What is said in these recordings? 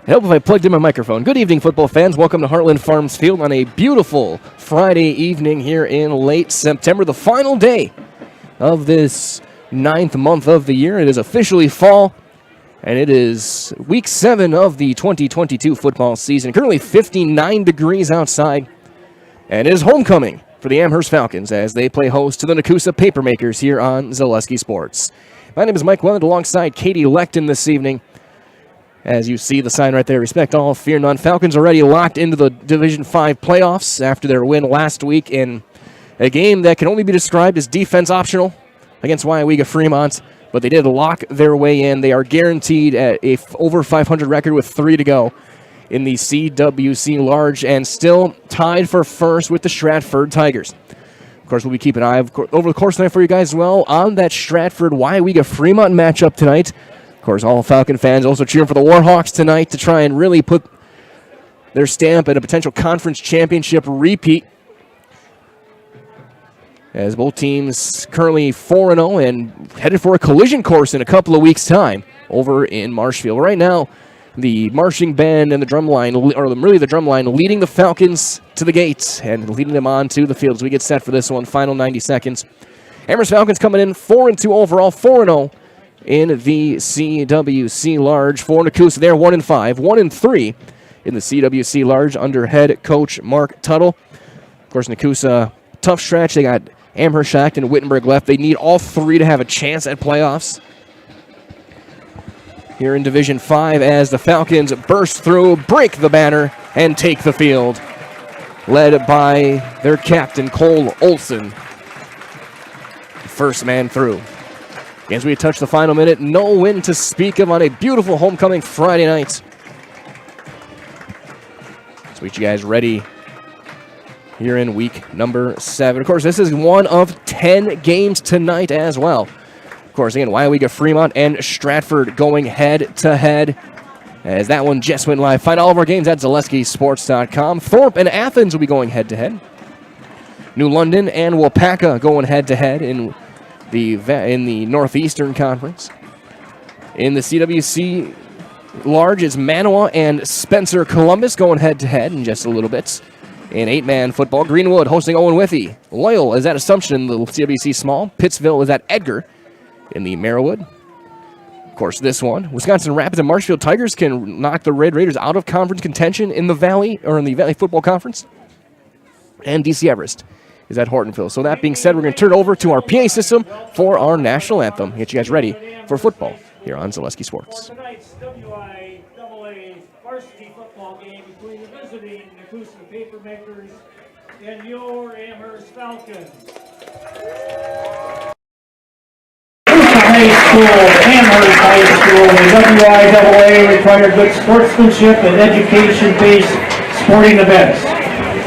Help if I plugged in my microphone. Good evening, football fans. Welcome to Heartland Farms Field on a beautiful Friday evening here in late September, the final day of this 9th month of the year. It is officially fall, and it is week 7 of the 2022 football season. Currently 59 degrees outside, and it is homecoming for the Amherst Falcons as they play host to the Nekoosa Papermakers here on Zaleski Sports. My name is Mike Welland alongside Katie Leckton this evening. As you see the sign right there, respect all, fear none. Falcons already locked into the Division 5 playoffs after their win last week in a game that can only be described as defense optional against WIAA Fremont, but they did lock their way in. They are guaranteed at a over 500 record with 3 to go in the CWC Large and still tied for first with the Stratford Tigers. Of course, we'll be keeping an eye over the course of the night for you guys as well on that Stratford-WIAA Fremont matchup tonight. Of course, all Falcon fans also cheering for the Warhawks tonight to try and really put their stamp at a potential conference championship repeat. As both teams currently 4-0 and headed for a collision course in a couple of weeks' time over in Marshfield. Right now, the marching band and the drum line, or really the drum line, leading the Falcons to the gates and leading them on to the field as we get set for this one. Final 90 seconds. Amherst Falcons coming in 4-2 overall, 4-0. In the CWC Large for Nekoosa. They're 1-5, 1-3 in the CWC Large under head coach Mark Tuttle. Of course, Nekoosa, tough stretch. They got Amherst, and Wittenberg left. They need all 3 to have a chance at playoffs here in Division 5 as the Falcons burst through, break the banner, and take the field. Led by their captain, Cole Olson. First man through. As we touch the final minute, no win to speak of on a beautiful homecoming Friday night. Let's get you guys ready here in week number 7. Of course, this is one of 10 games tonight as well. Of course, again, WIAA Fremont and Stratford going head-to-head as that one just went live. Find all of our games at ZaleskiSports.com. Thorpe and Athens will be going head-to-head. New London and Wapaka going head-to-head in the Northeastern Conference. In the CWC Large is Manawa and Spencer Columbus going head-to-head in just a little bit. In 8-man football, Greenwood hosting Owen Withee. Loyal is at Assumption in the CWC Small. Pittsville is at Edgar in the Merriwood. Of course, this one, Wisconsin Rapids and Marshfield Tigers can knock the Red Raiders out of conference contention in the Valley, or in the Valley Football Conference. And DC Everest is at Hortonville. So that being said, we're going to turn it over to our PA system for our national anthem. Get you guys ready for football here on Zaleski Sports. For tonight's WIAA varsity football game between the visiting Nekoosa Papermakers and your Amherst Falcons. Amherst High School, the WIAA require good sportsmanship and education-based sporting events.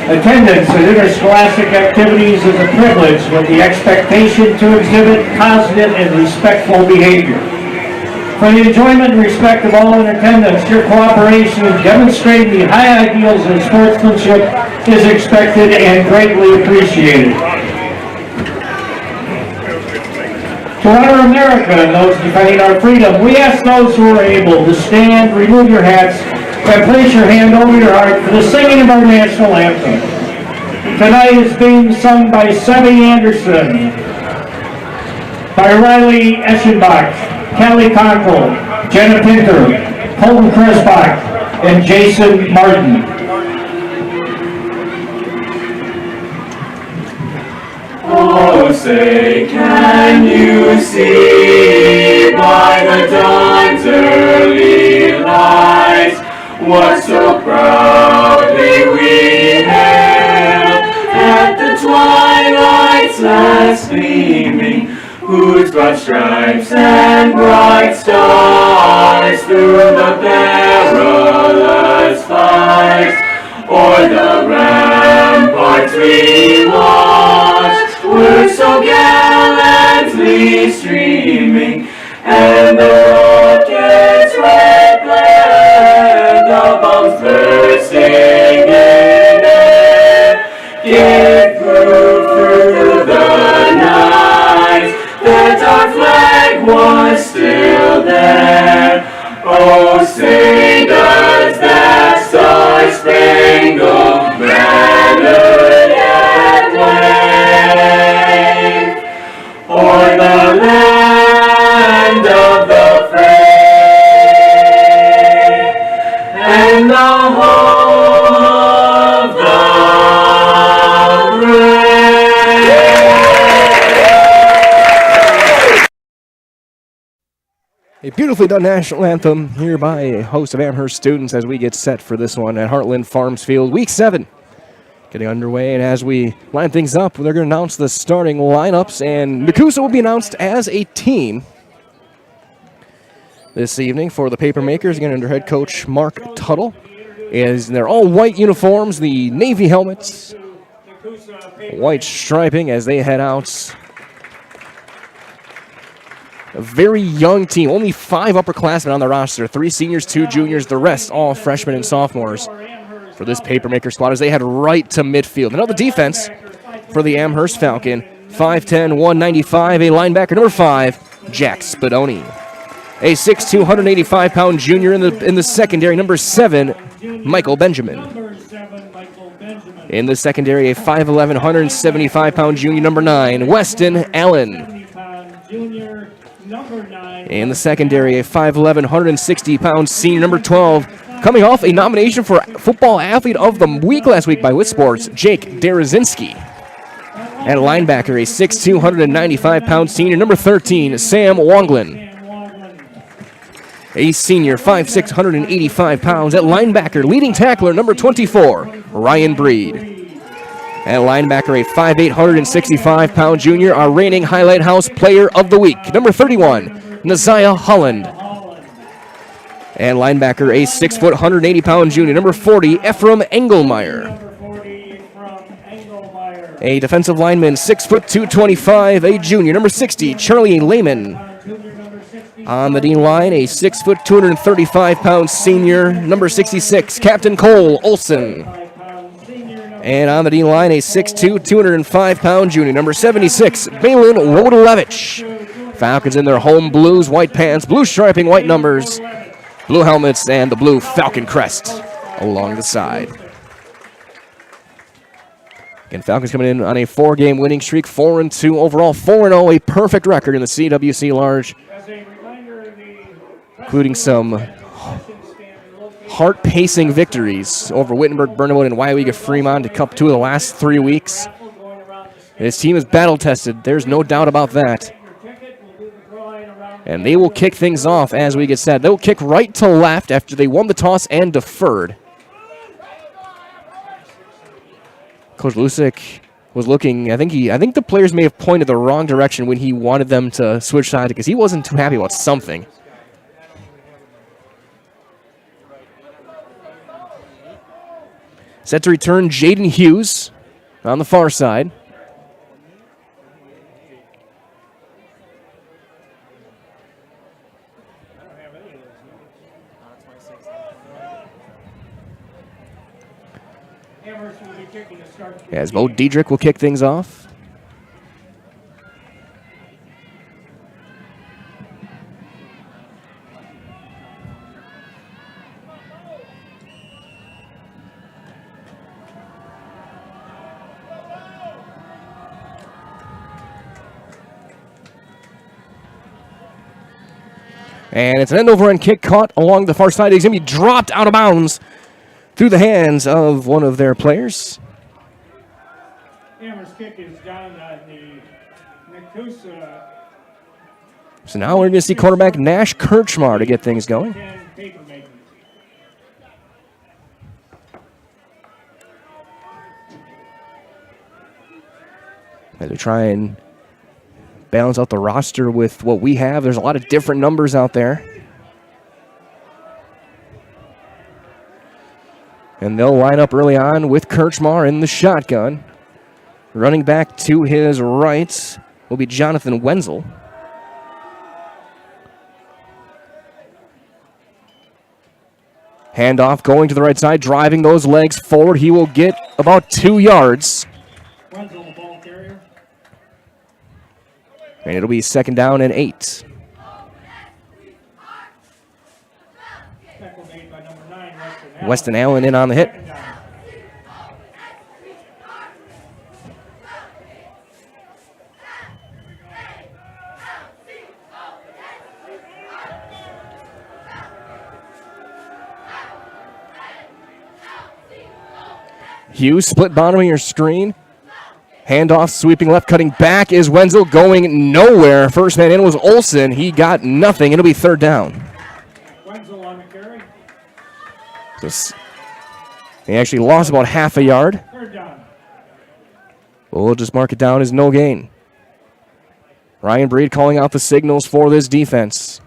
Attendance at interscholastic activities is a privilege with the expectation to exhibit positive and respectful behavior. For the enjoyment and respect of all in attendance, your cooperation in demonstrating the high ideals of sportsmanship is expected and greatly appreciated. To honor America and those defending our freedom, we ask those who are able to stand, remove your hats, and place your hand over your heart for the singing of our national anthem. Tonight is being sung by Sebby Anderson, by Riley Eschenbach, Callie Conkle, Jenna Pinter, Colton Kresbach, and Jason Martin. Oh, say, can you see by the dawn's early light what so proudly we hailed at the twilight's last gleaming, whose broad stripes and bright stars through the perilous fight o'er the ramparts we watched were so gallantly streaming, and the rockets' red glare, the bombs bursting in air, gave proof through the night that our flag was still there. Oh, say does beautifully done national anthem here by a host of Amherst students as we get set for this one at Heartland Farms Field, Week 7. Getting underway, and as we line things up, they're going to announce the starting lineups, and Nekoosa will be announced as a team this evening for the Papermakers, again under head coach Mark Tuttle. They're all white uniforms, the navy helmets, white striping as they head out. A very young team, only 5 upperclassmen on the roster, 3 seniors, 2 juniors, the rest all freshmen and sophomores for this Papermaker squad as they head right to midfield. And now the defense for the Amherst Falcon, 5'10", 195, a linebacker number 5, Jack Spadoni. A 6'2", 185-pound junior in the secondary, number 7, Michael Benjamin. In the secondary, a 5'11", 175-pound junior, number 9, Weston Allen. In the secondary, a 5'11", 160-pound senior, number 12, coming off a nomination for Football Athlete of the Week last week by Wit Sports, Jake Derazinski. At linebacker, a 6'2", 195-pound senior, number 13, Sam Wonglin. A senior, 5'6", 185 pounds. At linebacker, leading tackler, number 24, Ryan Breed. At linebacker, a 5'8", 165-pound junior, our reigning Highlight House Player of the Week, number 31, Naziah Holland. And linebacker, a 6', 180-pound junior, number 40, Ephraim Engelmeyer. A defensive lineman, 6', 225, a junior, number 60, Charlie Lehman. On the D-line, a 6', 235-pound senior, number 66, Captain Cole Olson. And on the D-line, a 6'2", 205-pound junior, number 76, Balin Wodolevich. Falcons in their home blues, white pants, blue striping, white numbers, blue helmets, and the blue Falcon crest along the side. Again, Falcons coming in on a 4-game winning streak, 4-2 overall, 4-0, a perfect record in the CWC Large, including some heart-pacing victories over Wittenberg, Burnhamwood, and WIAA Fremont to Cup 2 of the last 3 weeks. This team is battle-tested. There's no doubt about that. And they will kick things off as we get set. They'll kick right to left after they won the toss and deferred. Coach Lusick was looking, I think the players may have pointed the wrong direction when he wanted them to switch sides because he wasn't too happy about something. Set to return, Jaden Hughes on the far side. As Bo Diedrich will kick things off. And it's an end-over-end kick caught along the far side. He's going to be dropped out of bounds through the hands of one of their players. Amherst kick is down on the Nekoosa. So now we're going to see quarterback Nash Kirchmar to get things going. As we try and balance out the roster with what we have. There's a lot of different numbers out there. And they'll line up early on with Kirchmar in the shotgun. Running back to his right will be Jonathan Wenzel. Handoff going to the right side, driving those legs forward. He will get about 2 yards. Wenzel, the ball carrier. And it'll be 2nd down and 8. Tackle made by number 9, Weston Allen in on the hit. Hughes, split bottom of your screen. Handoff, sweeping left, cutting back is Wenzel, going nowhere. First man in was Olsen. He got nothing. It'll be third down. Wenzel on the carry. He actually lost about half a yard. Third down. We'll just mark it down as no gain. Ryan Breed calling out the signals for this defense.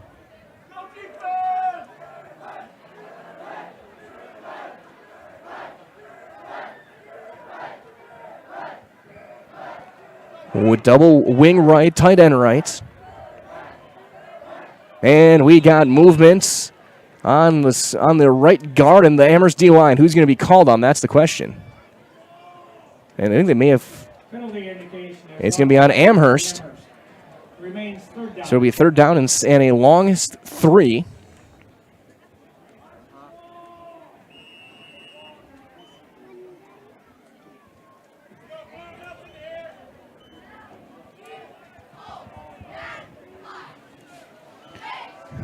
With double wing right, tight end right. And we got movements on the right guard and the Amherst D-line. Who's going to be called on? That's the question. And I think they may have... It's going to be on Amherst. So it'll be third down and a longest 3.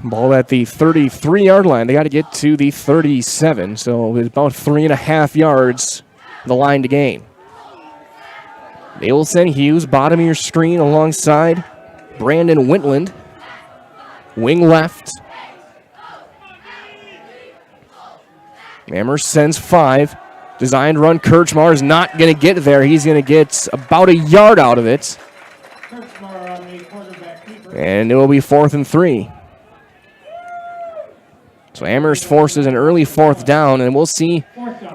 Ball at the 33-yard line. They got to get to the 37, so it's about 3.5 yards the line to gain. They will send Hughes, bottom of your screen, alongside Brandon Wintland. Wing left. Amherst sends 5. Designed run. Kirchmar is not going to get there. He's going to get about a yard out of it. And it will be 4th and 3. So Amherst forces an early 4th down, and we'll see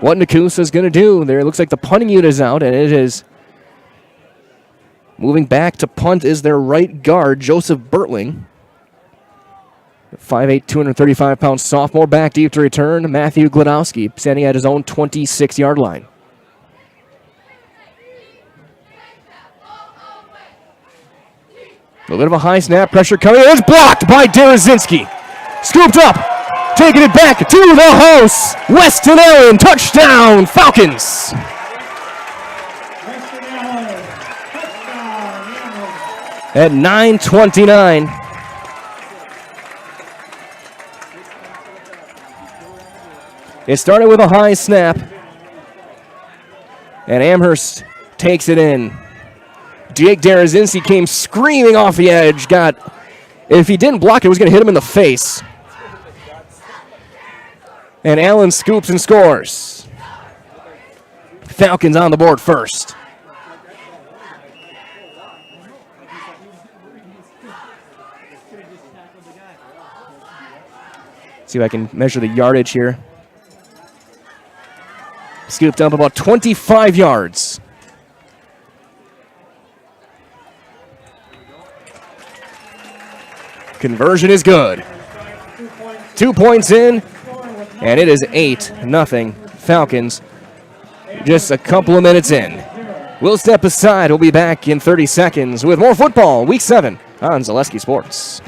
what Nekoosa is going to do. There, it looks like the punting unit is out, and it is moving back to punt is their right guard, Joseph Bertling. 5'8", 235-pound sophomore, back deep to return. Matthew Glodowski standing at his own 26-yard line. A little bit of a high snap, pressure coming. It's blocked by Derazinski. Scooped up, taking it back to the house. Weston Allen, touchdown, Falcons. At 9:29. It started with a high snap, and Amherst takes it in. Jake Derazinski came screaming off the edge. If he didn't block it, was going to hit him in the face. And Allen scoops and scores. Falcons on the board first. See if I can measure the yardage here. Scooped up about 25 yards. Conversion is good. 2 points in, and it is 8-0 Falcons. Just a couple of minutes in. We'll step aside. We'll be back in 30 seconds with more football, Week 7 on Zaleski Sports.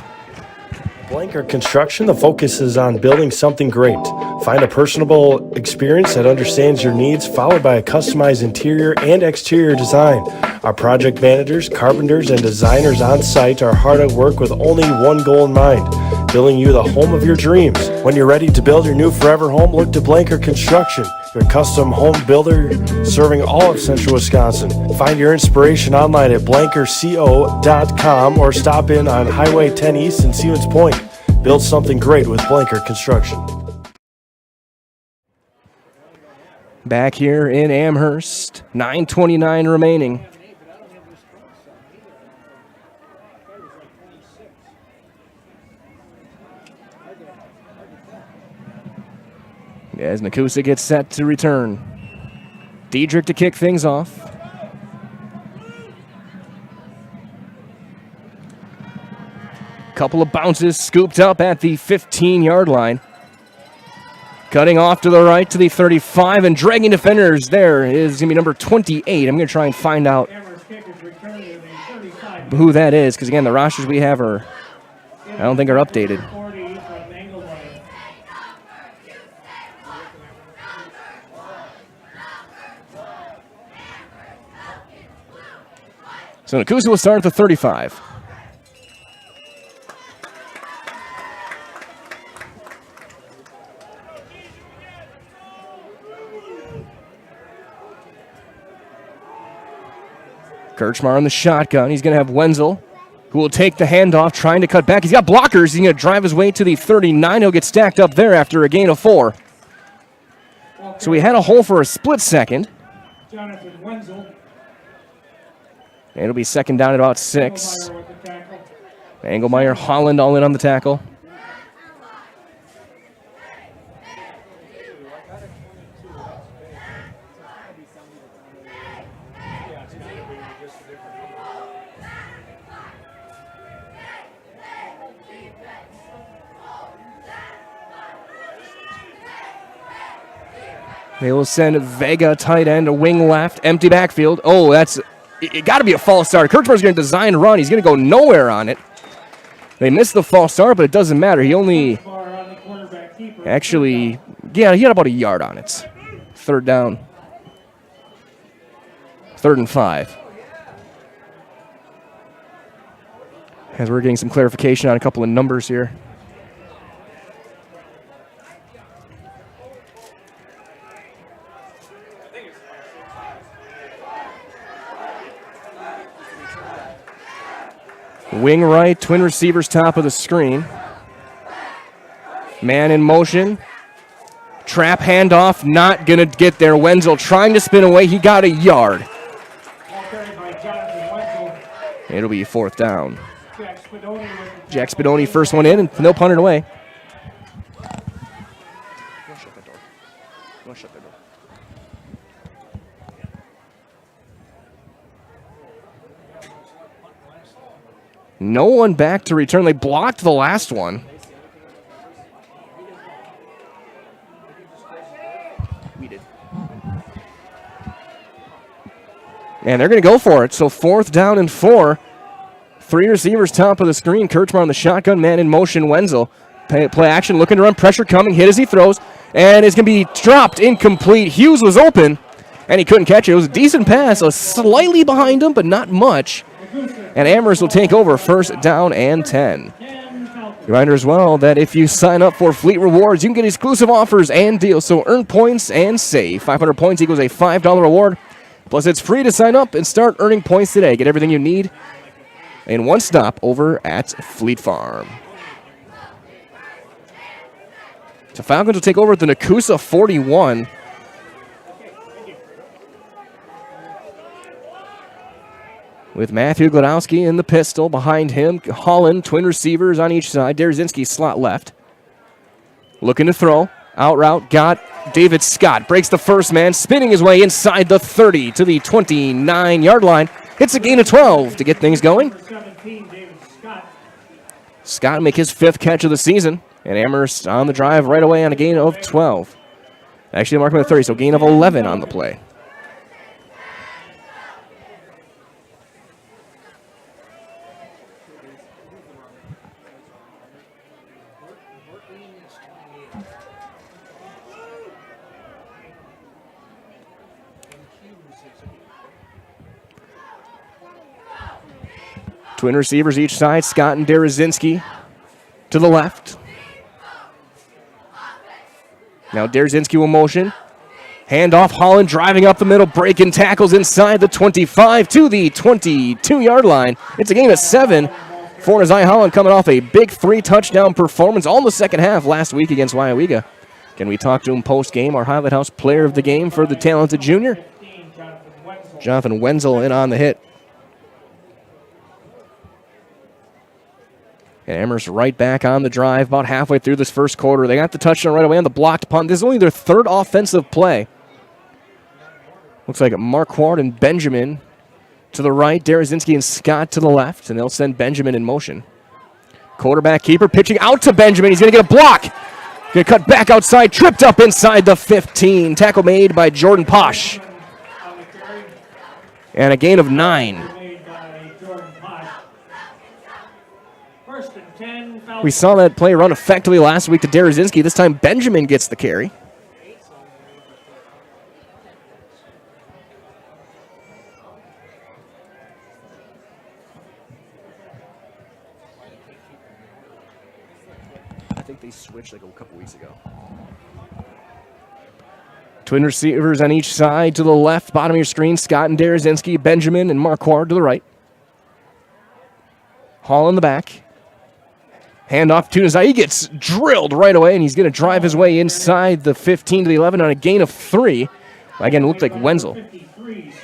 Blanker Construction, the focus is on building something great. Find a personable experience that understands your needs, followed by a customized interior and exterior design. Our project managers, carpenters, and designers on site are hard at work with only one goal in mind: building you the home of your dreams. When you're ready to build your new forever home, look to Blanker Construction, your custom home builder serving all of Central Wisconsin. Find your inspiration online at blankerco.com or stop in on Highway 10 East in Stevens Point. Build something great with Blanker Construction. Back here in Amherst, 9:29 remaining. As Nekoosa gets set to return. Diedrich to kick things off. Couple of bounces scooped up at the 15-yard line. Cutting off to the right to the 35 and dragging defenders there is going to be number 28. I'm going to try and find out who that is, because again, the rosters we have I don't think are updated. So Nekoosa will start at the 35. Kirchmar in the shotgun. He's going to have Wenzel, who will take the handoff, trying to cut back. He's got blockers. He's going to drive his way to the 39. He'll get stacked up there after a gain of 4. So we had a hole for a split second. Jonathan Wenzel. And it'll be second down at about 6. Engelmeyer, Holland all in on the tackle. They will send Vega tight end, a wing left, empty backfield. Oh, it got to be a false start. Kirchmar's going to design run. He's going to go nowhere on it. They missed the false start, but it doesn't matter. He only actually, yeah, he had about a yard on it. Third down. 3rd and 5. As we're getting some clarification on a couple of numbers here. Wing right, twin receivers top of the screen. Man in motion. Trap handoff, not going to get there. Wenzel trying to spin away. He got a yard. It'll be 4th down. Jack Spadoni first one in, and they'll punt it away. No one back to return. They blocked the last one. We did. And they're going to go for it. So 4th down and 4. 3 receivers top of the screen. Kirchmar on the shotgun, man in motion. Wenzel. Play action, looking to run. Pressure coming. Hit as he throws. And it's going to be dropped incomplete. Hughes was open, and he couldn't catch it. It was a decent pass. Slightly behind him, but not much. And Amherst will take over 1st down and 10. Reminder as well that if you sign up for Fleet Rewards, you can get exclusive offers and deals. So earn points and save. 500 points equals a $5 reward. Plus, it's free to sign up and start earning points today. Get everything you need in one stop over at Fleet Farm. So Falcons will take over at the Nekoosa 41. With Matthew Gladowski in the pistol. Behind him, Holland, twin receivers on each side. Derzinski slot left. Looking to throw. Out route, got David Scott. Breaks the first man, spinning his way inside the 30 to the 29-yard line. Hits a gain of 12 to get things going. Scott make his 5th catch of the season. And Amherst on the drive right away on a gain of 12. Actually, marking at 30, so gain of 11 on the play. Twin receivers each side, Scott and Derzinski to the left. Now Derzinski will motion. Handoff, Holland driving up the middle, breaking tackles inside the 25 to the 22-yard line. It's a gain of 7 for Nazai Holland, coming off a big 3-touchdown performance all in the second half last week against WIAA. Can we talk to him post-game? Our Highlight House player of the game for the talented junior. Jonathan Wenzel in on the hit. And Amherst right back on the drive about halfway through this first quarter. They got the touchdown right away on the blocked punt. This is only their 3rd offensive play. Looks like Marquardt and Benjamin to the right. Derzinski and Scott to the left. And they'll send Benjamin in motion. Quarterback keeper pitching out to Benjamin. He's going to get a block. Going to cut back outside. Tripped up inside the 15. Tackle made by Jordan Posh. And a gain of 9. We saw that play run effectively last week to Derzinski. This time Benjamin gets the carry. I think they switched like a couple weeks ago. Twin receivers on each side. To the left, bottom of your screen, Scott and Derazinski, Benjamin and Marquardt to the right. Hall in the back. Handoff to Nazai. He gets drilled right away, and he's going to drive his way inside the 15 to the 11 on a gain of 3. Again, it looked like Wenzel.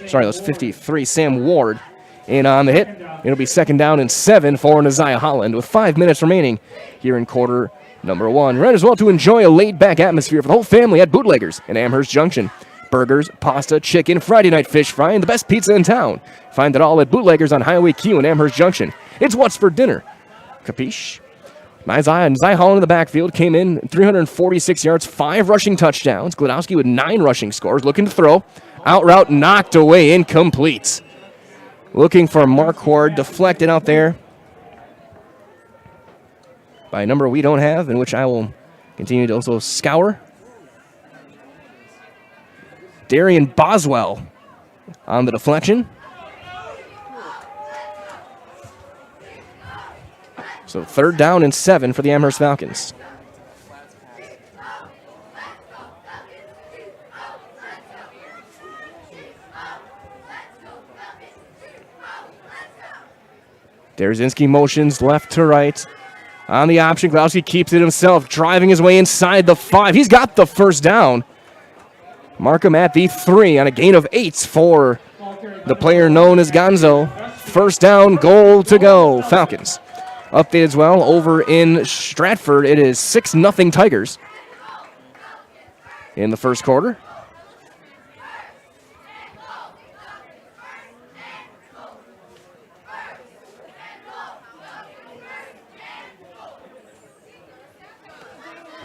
Sorry, that's 53. Sam Ward in on the hit. It'll be 2nd down and 7 for Naziah Holland with 5 minutes remaining here in quarter number 1. Right as well to enjoy a laid-back atmosphere for the whole family at Bootleggers in Amherst Junction. Burgers, pasta, chicken, Friday night fish fry, and the best pizza in town. Find it all at Bootleggers on Highway Q in Amherst Junction. It's what's for dinner. Capiche? Naziah Holland in the backfield came in 346 yards, 5 rushing touchdowns. Glodowski with 9 rushing scores, looking to throw. Out route knocked away, incomplete. Looking for Marquardt, deflected out there by a number we don't have, in which I will continue to also scour. Darian Boswell on the deflection. So 3rd down and 7 for the Amherst Falcons. Derazinski motions left to right. On the option, Glowski keeps it himself, driving his way inside the 5. He's got the 1st down. Markham at the 3 on a gain of 8 for the player known as Gonzo. 1st down, goal to go, Falcons. Update as well over in Stratford. It is 6-0 Tigers in the 1st quarter.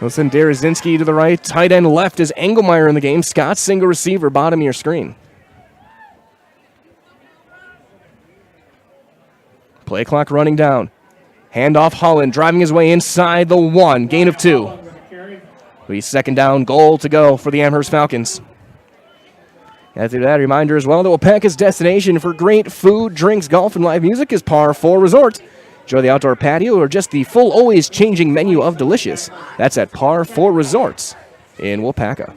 Listen, Derazinski to the right. Tight end left is Engelmeyer in the game. Scott, single receiver, bottom of your screen. Play clock running down. Handoff Holland, driving his way inside the 1. Gain of 2. It'll be 2nd down, goal to go for the Amherst Falcons. After that, a reminder as well that Wapaka's destination for great food, drinks, golf, and live music is Par 4 Resort. Enjoy the outdoor patio or just the full, always changing menu of delicious. That's at Par 4 Resorts in Wapaka.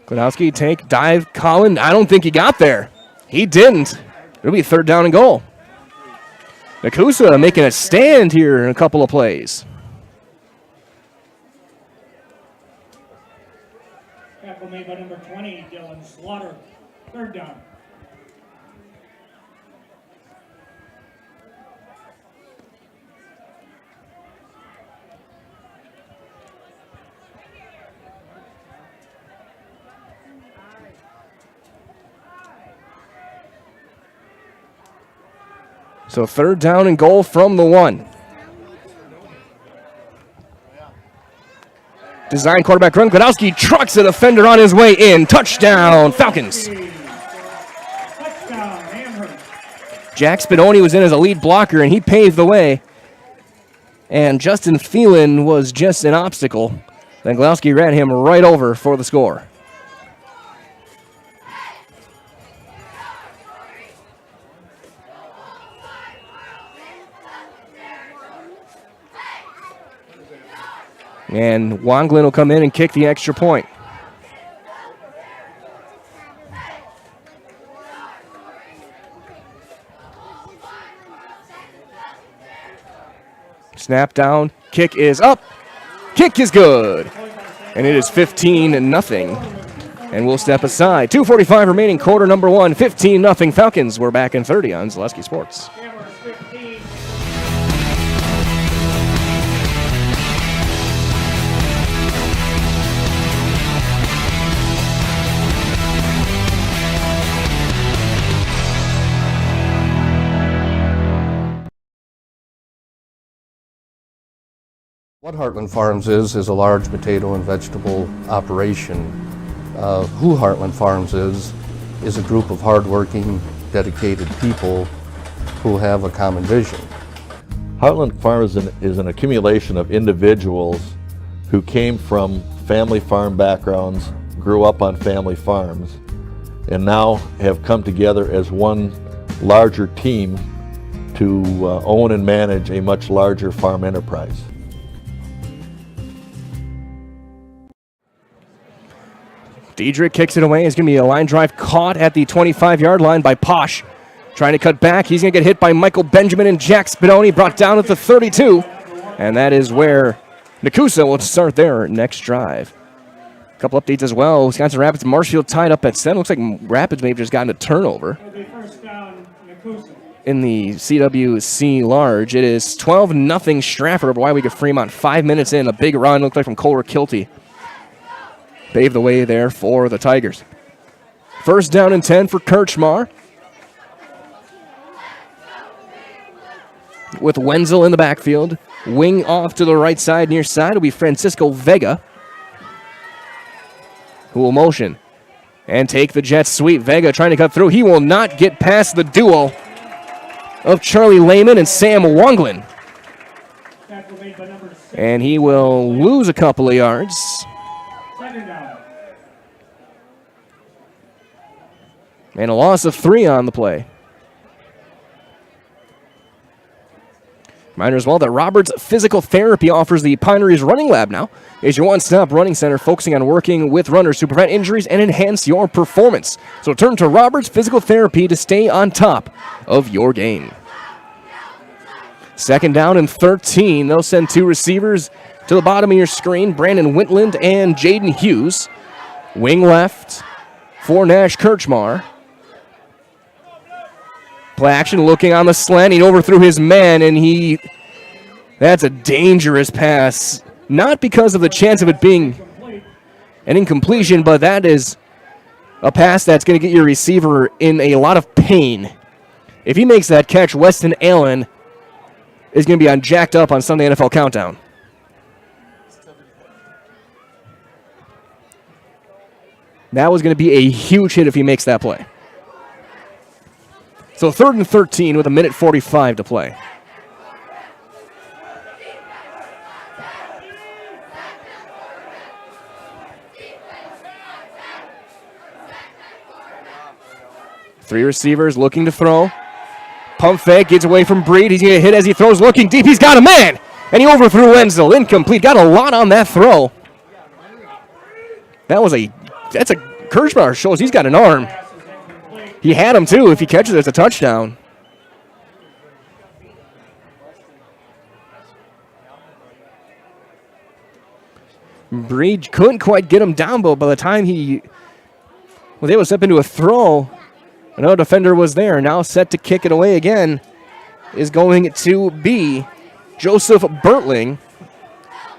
Glodowski, take, dive, Collin. I don't think he got there. He didn't. It'll be 3rd down and goal. Nekoosa making a stand here in a couple of plays. Tackle made by number 20, Dylan Slaughter. 3rd down. So 3rd down and goal from the 1. Design quarterback run. Glodowski trucks a defender on his way in. Touchdown, Falcons. Touchdown, Amherst. Jack Spinoni was in as a lead blocker, and he paved the way. And Justin Thielen was just an obstacle. Then Glodowski ran him right over for the score. And Wanglin will come in and kick the extra point. Snap down. Kick is up. Kick is good. And it is 15-0. And we'll step aside. 2:45 remaining, quarter number 1. 15-0 Falcons. We're back in 30 on Zaleski Sports. What Heartland Farms is a large potato and vegetable operation. Who Heartland Farms is a group of hardworking, dedicated people who have a common vision. Heartland Farms is an accumulation of individuals who came from family farm backgrounds, grew up on family farms, and now have come together as one larger team to own and manage a much larger farm enterprise. Diedrich kicks it away. It's going to be a line drive caught at the 25-yard line by Posh. Trying to cut back. He's going to get hit by Michael Benjamin and Jack Spadoni, brought down at the 32. And that is where Nekoosa will start their next drive. A couple updates as well. Wisconsin Rapids and Marshfield tied up at 7. Looks like Rapids may have just gotten a turnover in the CWC Large. It is 12-0 Stratford over Wyega Fremont. 5 minutes in, a big run, looked like from Kohler Kilty. Paved the way there for the Tigers. First down and 10 for Kirchmar. With Wenzel in the backfield. Wing off to the right side, near side will be Francisco Vega, who will motion and take the jet sweep. Vega trying to cut through. He will not get past the duo of Charlie Lehman and Sam Wonglin. And he will lose a couple of yards. And a loss of 3 on the play. Reminder as well that Roberts Physical Therapy offers the Pineries Running Lab now. It's your one-stop running center focusing on working with runners to prevent injuries and enhance your performance. So turn to Roberts Physical Therapy to stay on top of your game. Second down and 13. They'll send 2 receivers to the bottom of your screen. Brandon Wintland and Jaden Hughes. Wing left for Nash Kirchmar. Play action, looking on the slant. He overthrew his man, and that's a dangerous pass. Not because of the chance of it being an incompletion, but that is a pass that's going to get your receiver in a lot of pain. If he makes that catch, Weston Allen is going to be jacked up on Sunday NFL Countdown. That was going to be a huge hit if he makes that play. So 3rd and 13 with 1:45 to play. Three receivers looking to throw. Pump fake, gets away from Breed. He's going to hit as he throws, looking deep. He's got a man, and he overthrew Wenzel. Incomplete. Got a lot on that throw. That's a Kirchmar shows he's got an arm. He had him, too. If he catches it, it's a touchdown. Breed couldn't quite get him down, but by the time he was able to step into a throw, another defender was there. Now set to kick it away again is going to be Joseph Bertling.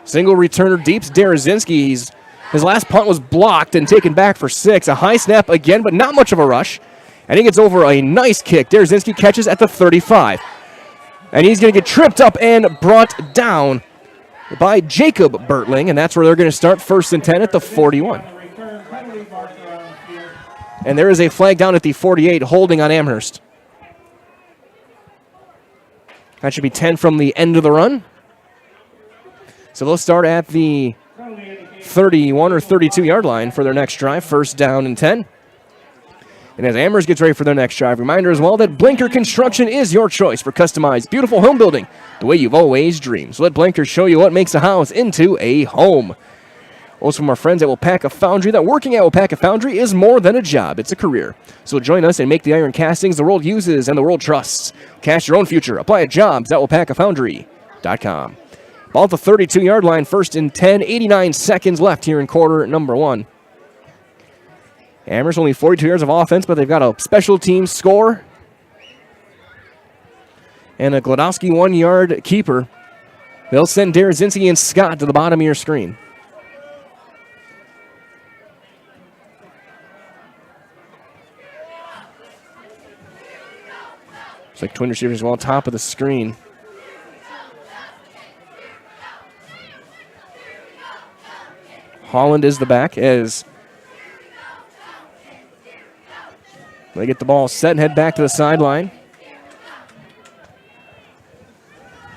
Single returner deeps Derazinski. His last punt was blocked and taken back for 6. A high snap again, but not much of a rush. And he gets over a nice kick. Derazinski catches at the 35. And he's going to get tripped up and brought down by Jacob Bertling. And that's where they're going to start 1st and 10 at the 41. And there is a flag down at the 48, holding on Amherst. That should be 10 from the end of the run. So they'll start at the 31 or 32-yard line for their next drive. 1st down and 10. And as Amherst gets ready for their next drive, reminder as well that Blinker Construction is your choice for customized, beautiful home building the way you've always dreamed. So let Blinker show you what makes a house into a home. Also from our friends at Wapaka Foundry, that working at Wapaka Foundry is more than a job, it's a career. So join us and make the iron castings the world uses and the world trusts. Cast your own future. Apply at jobs@wapakafoundry.com. Ball at the 32-yard line, 1st and 10, 89 seconds left here in quarter number 1. Amherst only 42 yards of offense, but they've got a special teams score and a Glodowski 1-yard keeper. They'll send Derazinski and Scott to the bottom of your screen. It's like twin receivers as well, top of the screen. Holland is the back as they get the ball set and head back to the sideline.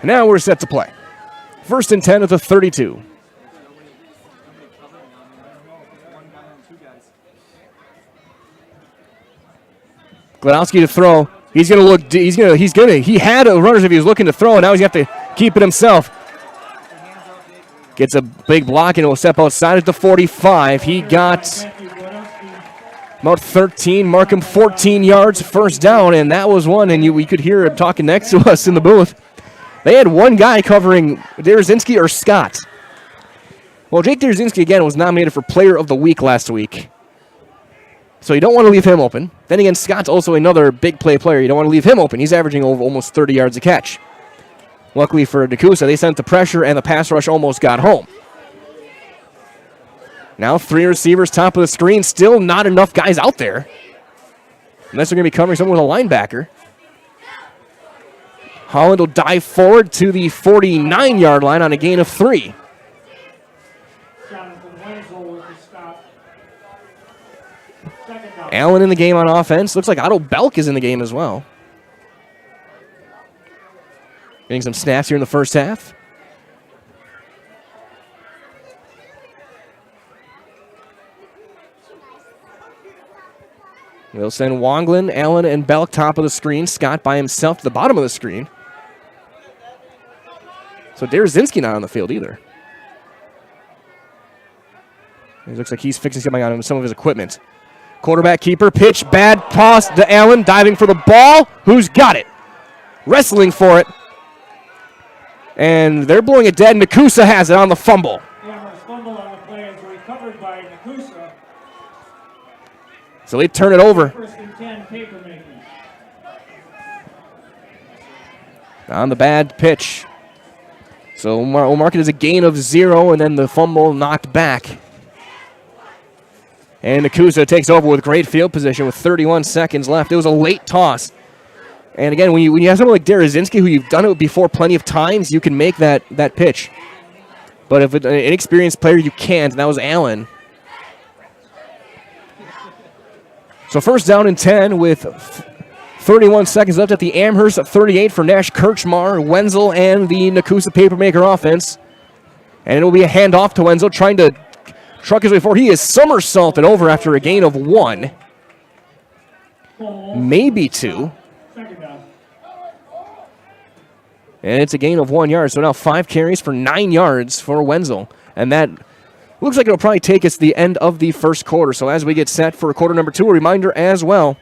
And now we're set to play. 1st and 10 at the 32. Gladowski to throw. He's going to look. He had runners if he was looking to throw, and now he's going to have to keep it himself. Gets a big block, and will step outside at the 45. He got about 13, mark him 14 yards, first down, and that was one, and we could hear him talking next to us in the booth. They had one guy covering Derazinski or Scott. Well, Jake Derazinski, again, was nominated for Player of the Week last week. So you don't want to leave him open. Then again, Scott's also another big play player. You don't want to leave him open. He's averaging over almost 30 yards a catch. Luckily for Nekoosa, they sent the pressure, and the pass rush almost got home. Now 3 receivers, top of the screen. Still not enough guys out there. Unless they're going to be covering someone with a linebacker. Holland will dive forward to the 49-yard line on a gain of 3. Allen in the game on offense. Looks like Otto Belk is in the game as well. Getting some snaps here in the first half. We'll send Wonglin, Allen, and Belk top of the screen. Scott by himself to the bottom of the screen. So Derazinski not on the field either. It looks like he's fixing something on some of his equipment. Quarterback keeper, pitch, bad toss to Allen, diving for the ball. Who's got it? Wrestling for it. And they're blowing it dead. Nekoosa has it on the fumble. Amherst fumble on the play is recovered by Nekoosa. So they turn it over. First and 10, paper making. On the bad pitch. So we'll mark it as a gain of 0, and then the fumble knocked back. And Nekoosa takes over with great field position with 31 seconds left. It was a late toss. And again, when you have someone like Derazinski, who you've done it before plenty of times, you can make that pitch. But if an inexperienced player, you can't. And that was Allen. So first down and 10 with 31 seconds left at the Amherst 38 for Nash Kirchmar, Wenzel, and the Nekoosa Papermaker offense. And it will be a handoff to Wenzel, trying to truck his way forward. He is somersaulted over after a gain of 1. Maybe 2. And it's a gain of 1 yard. So now 5 carries for 9 yards for Wenzel. And that looks like it'll probably take us to the end of the first quarter. So as we get set for quarter number 2, a reminder as well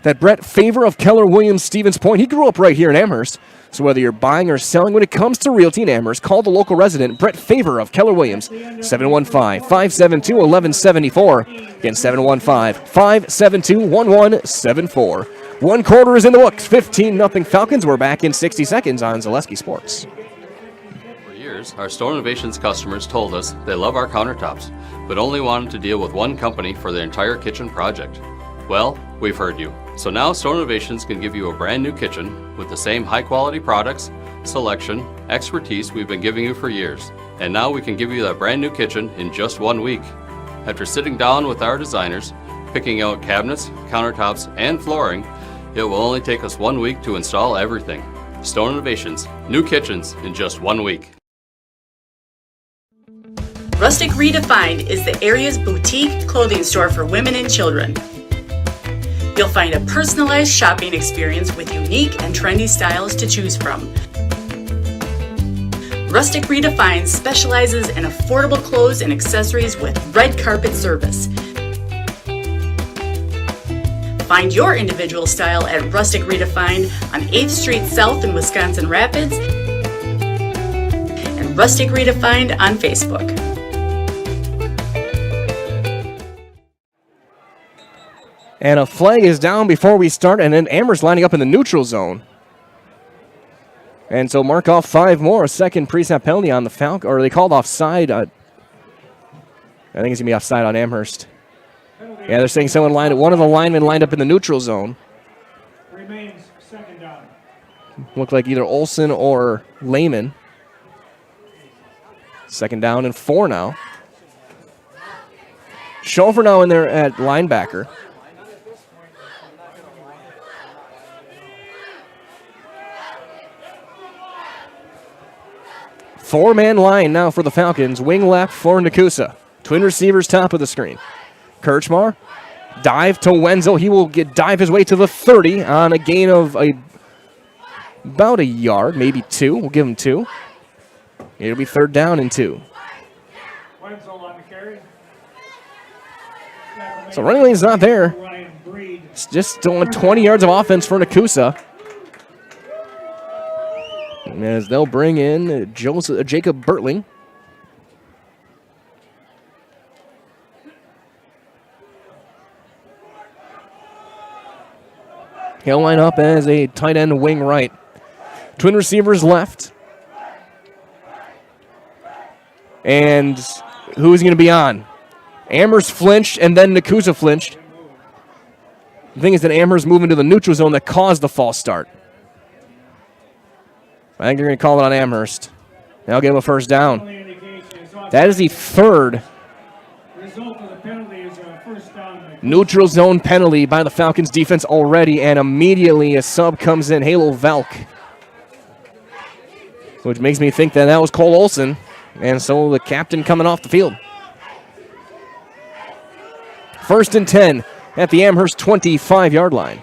that Brett Favor of Keller Williams Stevens Point, he grew up right here in Amherst. So whether you're buying or selling, when it comes to realty in Amherst, call the local resident, Brett Favor of Keller Williams, 715-572-1174. Again, 715-572-1174. One quarter is in the books, 15-0 Falcons. We're back in 60 seconds on Zaleski Sports. For years, our Store Innovations customers told us they love our countertops, but only wanted to deal with one company for their entire kitchen project. Well, we've heard you. So now Store Innovations can give you a brand new kitchen with the same high quality products, selection, expertise we've been giving you for years. And now we can give you that brand new kitchen in just 1 week. After sitting down with our designers, picking out cabinets, countertops, and flooring, it will only take us 1 week to install everything. Store Innovations, new kitchens in just 1 week. Rustic Redefined is the area's boutique clothing store for women and children. You'll find a personalized shopping experience with unique and trendy styles to choose from. Rustic Redefined specializes in affordable clothes and accessories with red carpet service. Find your individual style at Rustic Redefined on 8th Street South in Wisconsin Rapids and Rustic Redefined on Facebook. And a flag is down before we start, and then Amherst lining up in the neutral zone. And so mark off 5 more, a second pre-snap penalty on the Falcon, or they called offside. I think it's going to be offside on Amherst. Yeah, they're saying one of the linemen lined up in the neutral zone. Remains second down. Looked like either Olson or Lehman. Second down and 4 now. Schofer now in there at linebacker. Four-man line now for the Falcons. Wing left for Nekoosa. Twin receivers top of the screen. Kirchmar Dive to Wenzel. He will dive his way to the 30 on a gain of about a yard, maybe 2. We'll give him 2. It'll be 3rd down and 2. Wenzel on the carry. So running lane's not there. It's just only 20 yards of offense for Nekoosa. As they'll bring in Jacob Bertling. He'll line up as a tight end wing right. Twin receivers left. And who's going to be on? Amherst flinched, and then Nekoosa flinched. The thing is that Amherst moved into the neutral zone that caused the false start. I think they're going to call it on Amherst. They'll give him a 1st down. That is the 3rd neutral zone penalty by the Falcons defense already, and immediately a sub comes in, Halo Velk. Which makes me think that was Cole Olson, and so the captain coming off the field. 1st and 10 at the Amherst 25-yard line.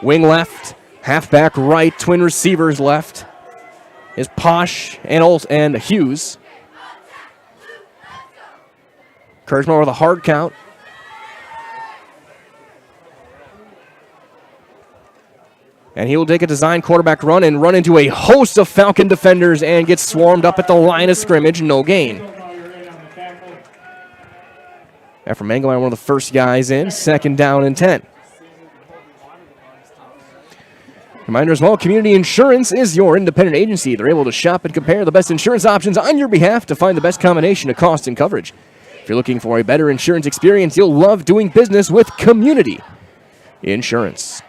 Wing left, halfback right, twin receivers left is Posh and Hughes. Kirschmar with a hard count. And he will take a design quarterback run and run into a host of Falcon defenders and get swarmed up at the line of scrimmage. No gain. After Mangelmeyer, one of the first guys in, 2nd down and 10. Reminder as well, Community Insurance is your independent agency. They're able to shop and compare the best insurance options on your behalf to find the best combination of cost and coverage. If you're looking for a better insurance experience, you'll love doing business with Community Insurance.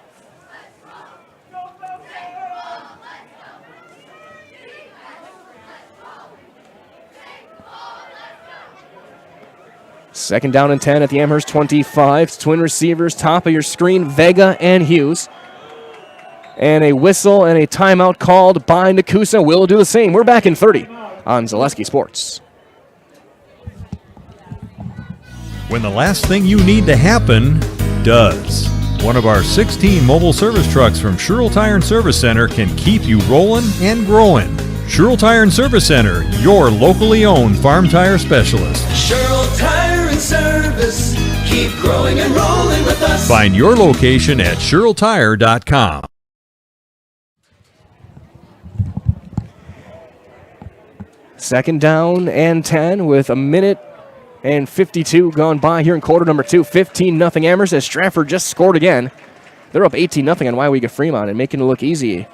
Second down and 10 at the Amherst 25. Twin receivers, top of your screen, Vega and Hughes. And a whistle and a timeout called by Nekoosa. We'll do the same. We're back in 30 on Zaleski Sports. When the last thing you need to happen does. One of our 16 mobile service trucks from Sherrill Tire and Service Center can keep you rolling and growing. Sherrill Tire and Service Center, your locally owned farm tire specialist. Sherrill Tire and Service, keep growing and rolling with us. Find your location at SherrillTire.com. Second down and 10 with a minute and 52 gone by here in quarter number 2. 15-0 Amherst as Stratford just scored again. They're up 18-0 on WIAA Fremont and making it look easy.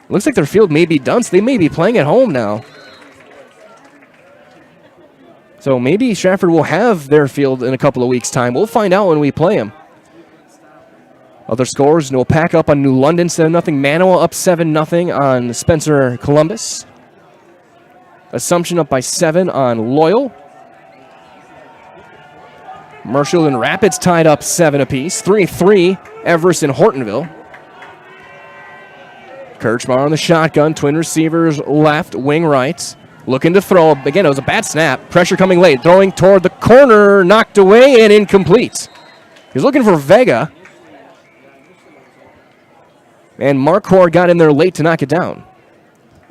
Looks like their field may be done, so they may be playing at home now. So maybe Stratford will have their field in a couple of weeks' time. We'll find out when we play them. Other scores, Nopac up on New London, 7-0. Manawa up 7-0 on Spencer Columbus. Assumption up by 7 on Loyal. Marshall and Rapids tied up 7 apiece. 3-3, Everest and Hortonville. Kirchmar on the shotgun. Twin receivers left, wing right. Looking to throw. Again, it was a bad snap. Pressure coming late. Throwing toward the corner. Knocked away and incomplete. He's looking for Vega. And Marquardt got in there late to knock it down.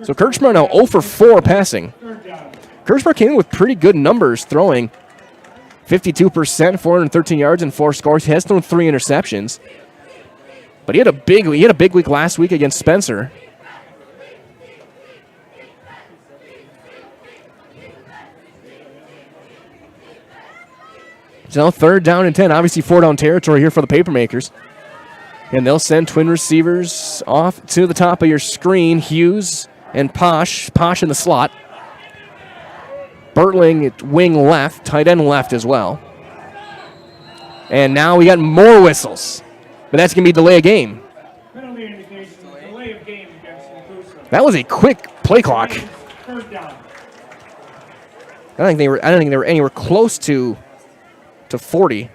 So Kirchmar now 0 for 4 passing. Kirchmar came in with pretty good numbers throwing. 52%, 413 yards and 4 scores. He has thrown 3 interceptions. But he had a big week last week against Spencer. So now 3rd down and 10. Obviously 4-down territory here for the Papermakers. And they'll send twin receivers off to the top of your screen. Hughes and Posh in the slot. Bertling wing left, tight end left as well. And now we got more whistles. But that's going to be delay of game. Penalty indication, delay of game against Nekoosa. That was a quick play clock. 3rd down. I don't think they were anywhere close to 40.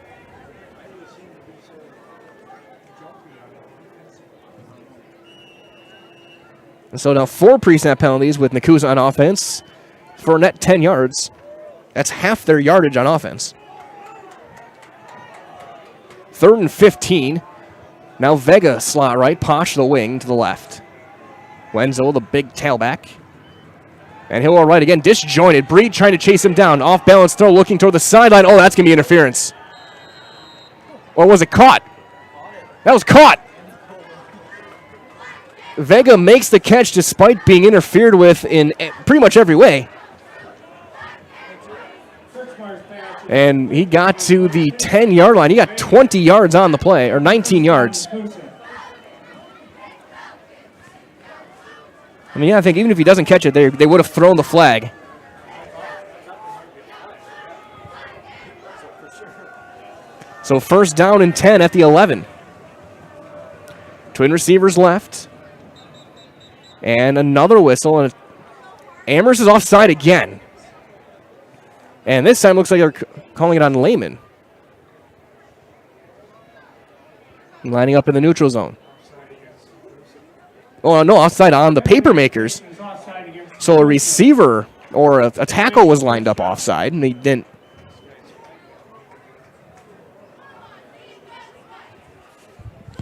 And so now 4 pre-snap penalties with Nekoosa on offense for a net 10 yards. That's half their yardage on offense. 3rd and 15. Now Vega slot right, Posh the wing to the left. Wenzel, the big tailback. And he'll all right again, disjointed. Breed trying to chase him down. Off balance throw, looking toward the sideline. Oh, that's going to be interference. Or was it caught? That was caught. Vega makes the catch despite being interfered with in pretty much every way. And he got to the 10-yard line. He got 20 yards on the play, or 19 yards. I mean, yeah, I think even if he doesn't catch it, they would have thrown the flag. So 1st down and 10 at the 11. Twin receivers left. And another whistle. And Amherst is offside again. And this time looks like they're calling it on Lehman. Lining up in the neutral zone. Oh, no, offside on the Papermakers. So a receiver or a tackle was lined up offside, and they didn't.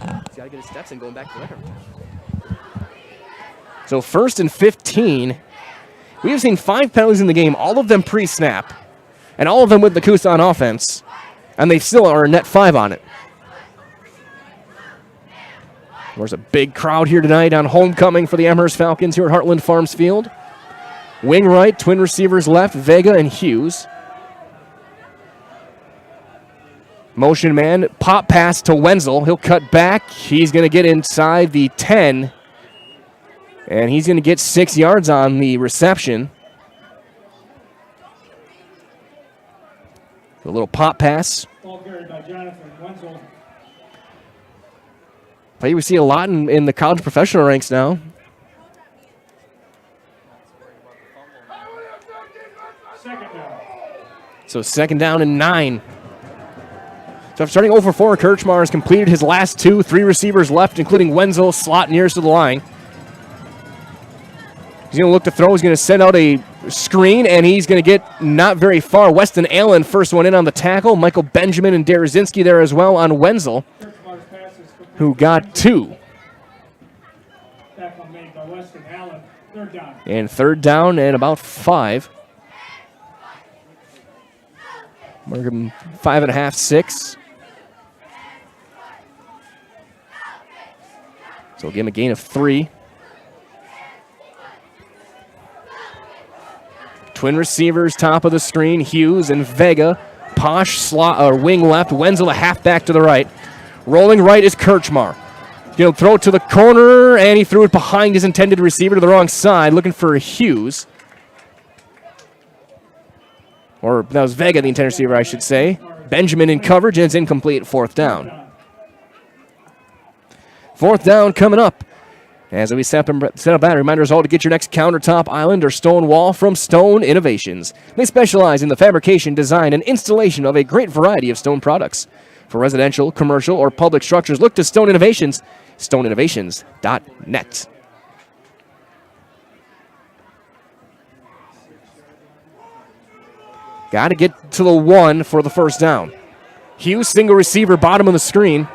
He's got to get his steps in going back to there. So 1st and 15. We have seen 5 penalties in the game, all of them pre-snap, and all of them with Nekoosa on offense, and they still are a net 5 on it. There's a big crowd here tonight on homecoming for the Amherst Falcons here at Heartland Farms Field. Wing right, twin receivers left, Vega and Hughes. Motion man, pop pass to Wenzel. He'll cut back. He's going to get inside the 10. And he's going to get 6 yards on the reception. A little pop pass. Ball carried by Jonathan Wenzel. Play we see a lot in the college professional ranks now. So 2nd down and 9. So after starting 0 for 4, Kirchmar has completed his last 2. 3 receivers left, including Wenzel, slot nearest to the line. He's going to look to throw. He's going to send out a screen, and he's going to get not very far. Weston Allen, first one in on the tackle. Michael Benjamin and Derazinski there as well on Wenzel, who got 2. Tackle made by Weston Allen. 3rd down. And 3rd down and about 5. We're giving 5.5, 6. So we'll give him a gain of 3. Twin receivers, top of the screen, Hughes and Vega. Posh slot or wing left, Wenzel a halfback to the right. Rolling right is Kirchmar. He'll throw it to the corner, and he threw it behind his intended receiver to the wrong side, looking for Hughes. Or that was Vega, the intended receiver, I should say. Benjamin in coverage, and it's incomplete, 4th down. 4th down coming up. As we set up that, reminders all to get your next countertop, island, or stone wall from Stone Innovations. They specialize in the fabrication, design, and installation of a great variety of stone products. For residential, commercial, or public structures, look to Stone Innovations, stoneinnovations.net. Got to get to the 1 for the 1st down. Hughes, single receiver, bottom of the screen.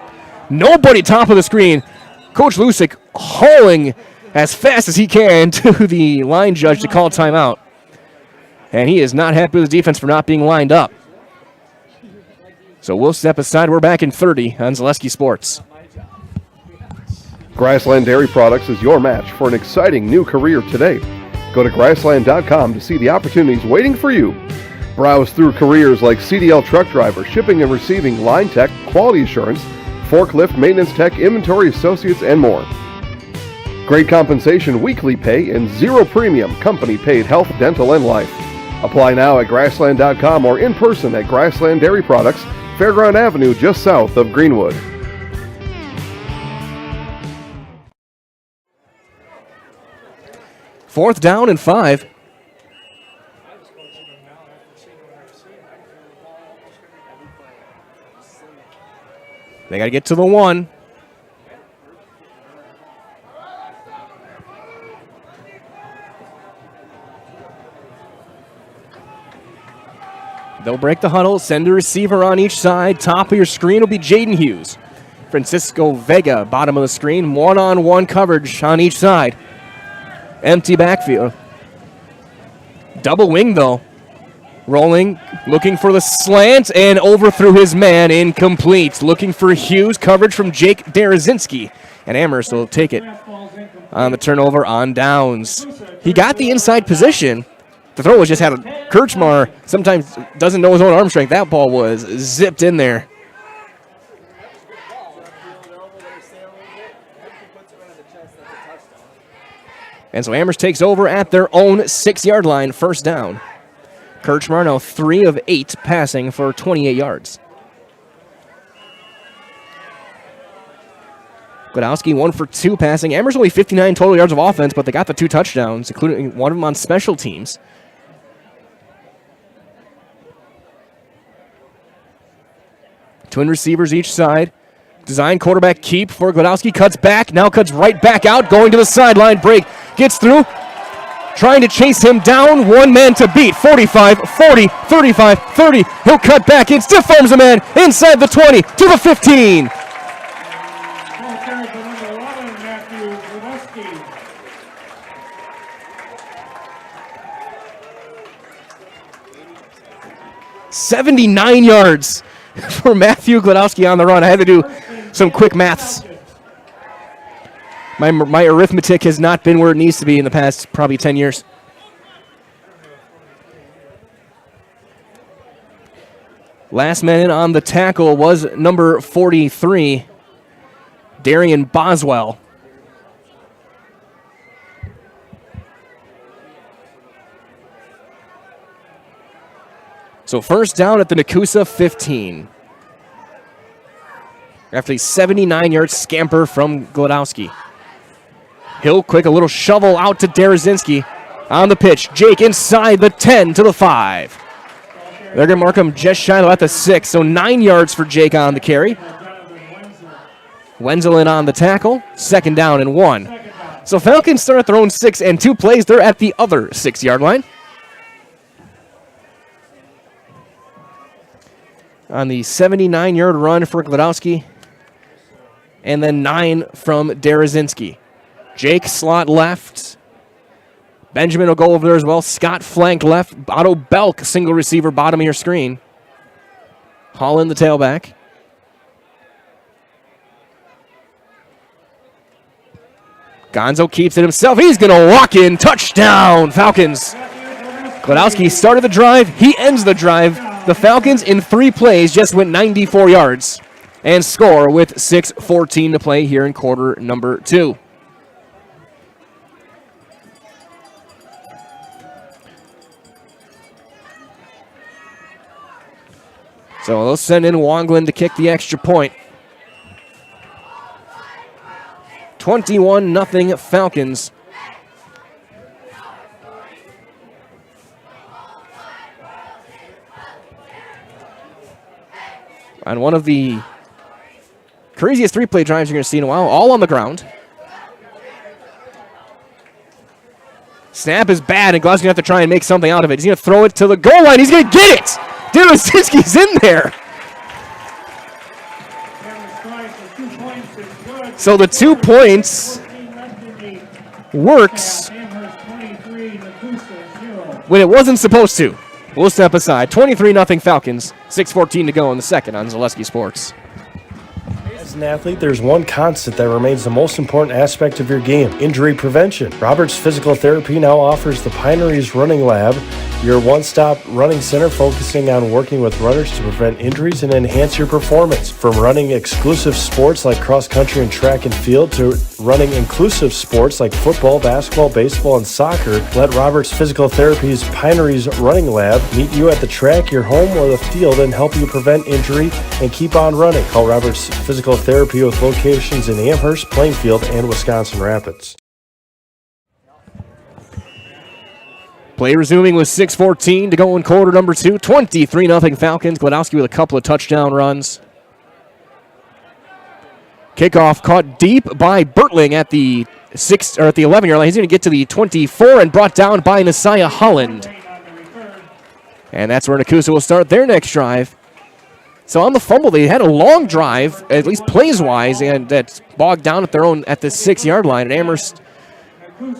Nobody top of the screen. Coach Lusick hauling as fast as he can to the line judge to call timeout. And he is not happy with the defense for not being lined up. So we'll step aside. We're back in 30 on Zaleski Sports. Grassland Dairy Products is your match for an exciting new career today. Go to grassland.com to see the opportunities waiting for you. Browse through careers like CDL truck driver, shipping and receiving, line tech, quality assurance, forklift, maintenance tech, inventory associates, and more. Great compensation, weekly pay, and 0 premium company-paid health, dental, and life. Apply now at grassland.com or in person at Grassland Dairy Products, Fairground Avenue, just south of Greenwood. Fourth down and 5. They got to get to the 1. They'll break the huddle, send a receiver on each side. Top of your screen will be Jaden Hughes. Francisco Vega, bottom of the screen. One-on-one coverage on each side. Empty backfield. Double wing, though. Rolling, looking for the slant, and overthrew his man, incomplete. Looking for Hughes, coverage from Jake Derazinski. And Amherst will take it on the turnover on downs. He got the inside position. The throw was just had a Kirchmar sometimes doesn't know his own arm strength. That ball was zipped in there. And so Amherst takes over at their own 6-yard line, first down. Kirchmar now 3 of 8 passing for 28 yards. Godowski 1 for 2 passing. Amherst only 59 total yards of offense, but they got the 2 touchdowns, including one of them on special teams. Twin receivers each side. Design quarterback keep for Godowski. Cuts back, now cuts right back out, going to the sideline. Break, gets through. Trying to chase him down. One man to beat. 45, 40, 35, 30. He'll cut back in. Stiff arms a man inside the 20 to the 15. $79 yards for Matthew Godowski on the run. I had to do some quick maths. My arithmetic has not been where it needs to be in the past probably 10 years. Last man in on the tackle was number 43, Darian Boswell. So first down at the Nekoosa 15. After a 79-yard scamper from Godowski. Hill quick, a little shovel out to Derazinski. On the pitch, Jake inside the 10 to the 5. They're going to mark him just shy at the 6, so 9 yards for Jake on the carry. Wenzel in on the tackle, second down and 1. So Falcons start at their own 6 and 2 plays. They're at the other 6-yard line. On the 79-yard run for Godowski. And then 9 from Derazinski. Jake slot left. Benjamin will go over there as well. Scott flank left. Otto Belk, single receiver, bottom of your screen. Holland, the tailback. Gonzo keeps it himself. He's going to walk in. Touchdown, Falcons. Godowski started the drive. He ends the drive. The Falcons in 3 plays just went 94 yards and score with 6:14 to play here in quarter number 2. So they'll send in Wonglin to kick the extra point. 21-0 Falcons. On one of the craziest 3-play drives you're going to see in a while, all on the ground. Snap is bad, and Godowski's going to have to try and make something out of it. He's going to throw it to the goal line. He's going to get it! Derazinski's in there. So the 2 points works when it wasn't supposed to. We'll step aside. 23-0 Falcons. 6:14 to go in the second on Zaleski Sports. As an athlete, there's one constant that remains the most important aspect of your game: injury prevention. Roberts Physical Therapy now offers the Pineries Running Lab, your one-stop running center focusing on working with runners to prevent injuries and enhance your performance. From running exclusive sports like cross-country and track and field to running inclusive sports like football, basketball, baseball, and soccer, let Roberts Physical Therapy's Pineries Running Lab meet you at the track, your home, or the field and help you prevent injury and keep on running. Call Roberts Physical Therapy with locations in Amherst, Plainfield, and Wisconsin Rapids. Play resuming with 6:14 to go in quarter number 2. 23-0 Falcons. Godowski with a couple of touchdown runs. Kickoff caught deep by Bertling at the 11-yard line. He's going to get to the 24 and brought down by Messiah Holland. And that's where Nekoosa will start their next drive. So on the fumble, they had a long drive, at least plays-wise, and that's bogged down at the 6-yard line. And Amherst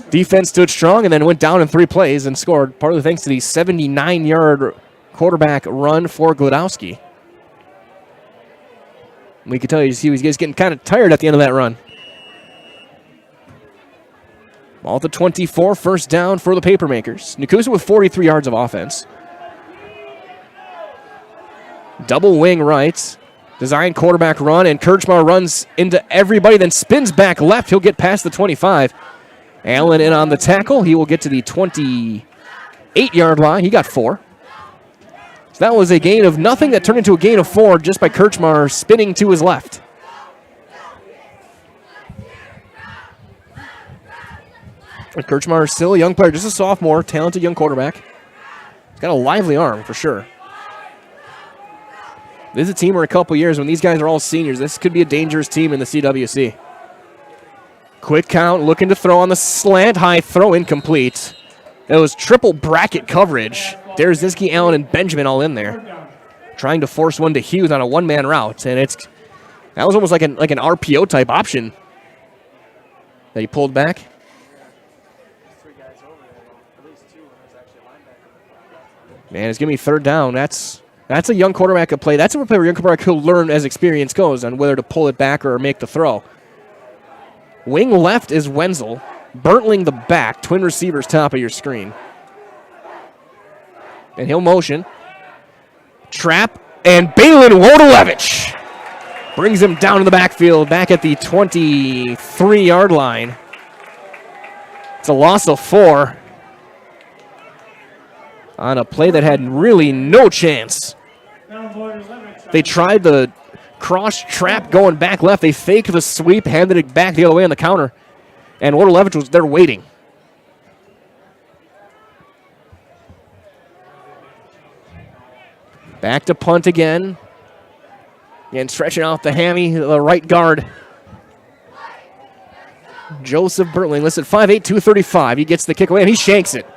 defense stood strong and then went down in 3 plays and scored, partly thanks to the 79-yard quarterback run for Glodowski. We could tell he was getting kind of tired at the end of that run. Ball at the 24, first down for the Papermakers. Nekoosa with 43 yards of offense. Double wing right. Design quarterback run, and Kirchmar runs into everybody, then spins back left. He'll get past the 25. Allen in on the tackle. He will get to the 28-yard line. He got 4. So that was a gain of nothing that turned into a gain of 4 just by Kirchmar spinning to his left. And Kirchmar is still a young player, just a sophomore, talented young quarterback. He's got a lively arm for sure. This is a team where a couple years, when these guys are all seniors, this could be a dangerous team in the CWC. Quick count, looking to throw on the slant, high throw, incomplete. It was triple bracket coverage. Derazinski, Allen, and Benjamin all in there, trying to force one to Hughes on a one-man route, and that was almost like an RPO type option that he pulled back. Man, it's gonna be 3rd down. That's a young quarterback could play. That's a young quarterback who'll learn as experience goes on whether to pull it back or make the throw. Wing left is Wenzel. Bertling the back. Twin receivers top of your screen. And he'll motion. Trap. And Balin Wodolevich brings him down to the backfield, back at the 23-yard line. It's a loss of 4 on a play that had really no chance. They tried the cross trap going back left. They faked the sweep, handed it back the other way on the counter. And Wodolevich was there waiting. Back to punt again. And stretching out the hammy, the right guard. Joseph Bertling, listed 5'8", 235. He gets the kick away, and he shanks it.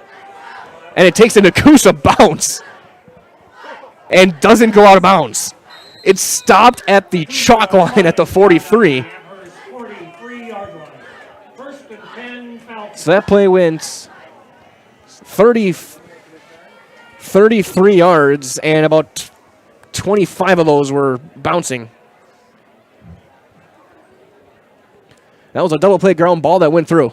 And it takes a Nekoosa bounce. And doesn't go out of bounds. It stopped at the chalk line at the 43. So that play went 33 yards, and about 25 of those were bouncing. That was a double play ground ball that went through.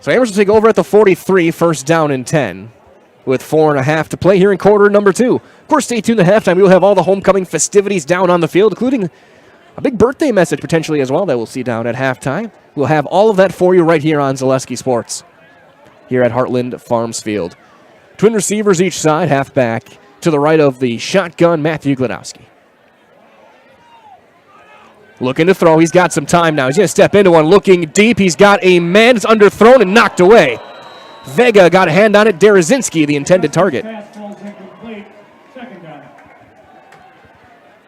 So Amherst will take over at the 43, first down and 10, with 4.5 to play here in quarter number 2. Of course, stay tuned to halftime. We will have all the homecoming festivities down on the field, including a big birthday message potentially as well that we'll see down at halftime. We'll have all of that for you right here on Zaleski Sports, here at Heartland Farms Field. Twin receivers each side, halfback to the right of the shotgun, Matthew Glodowski. Looking to throw. He's got some time now. He's going to step into one. Looking deep. He's got a man. It's underthrown and knocked away. Vega got a hand on it. Derazinski, the intended target.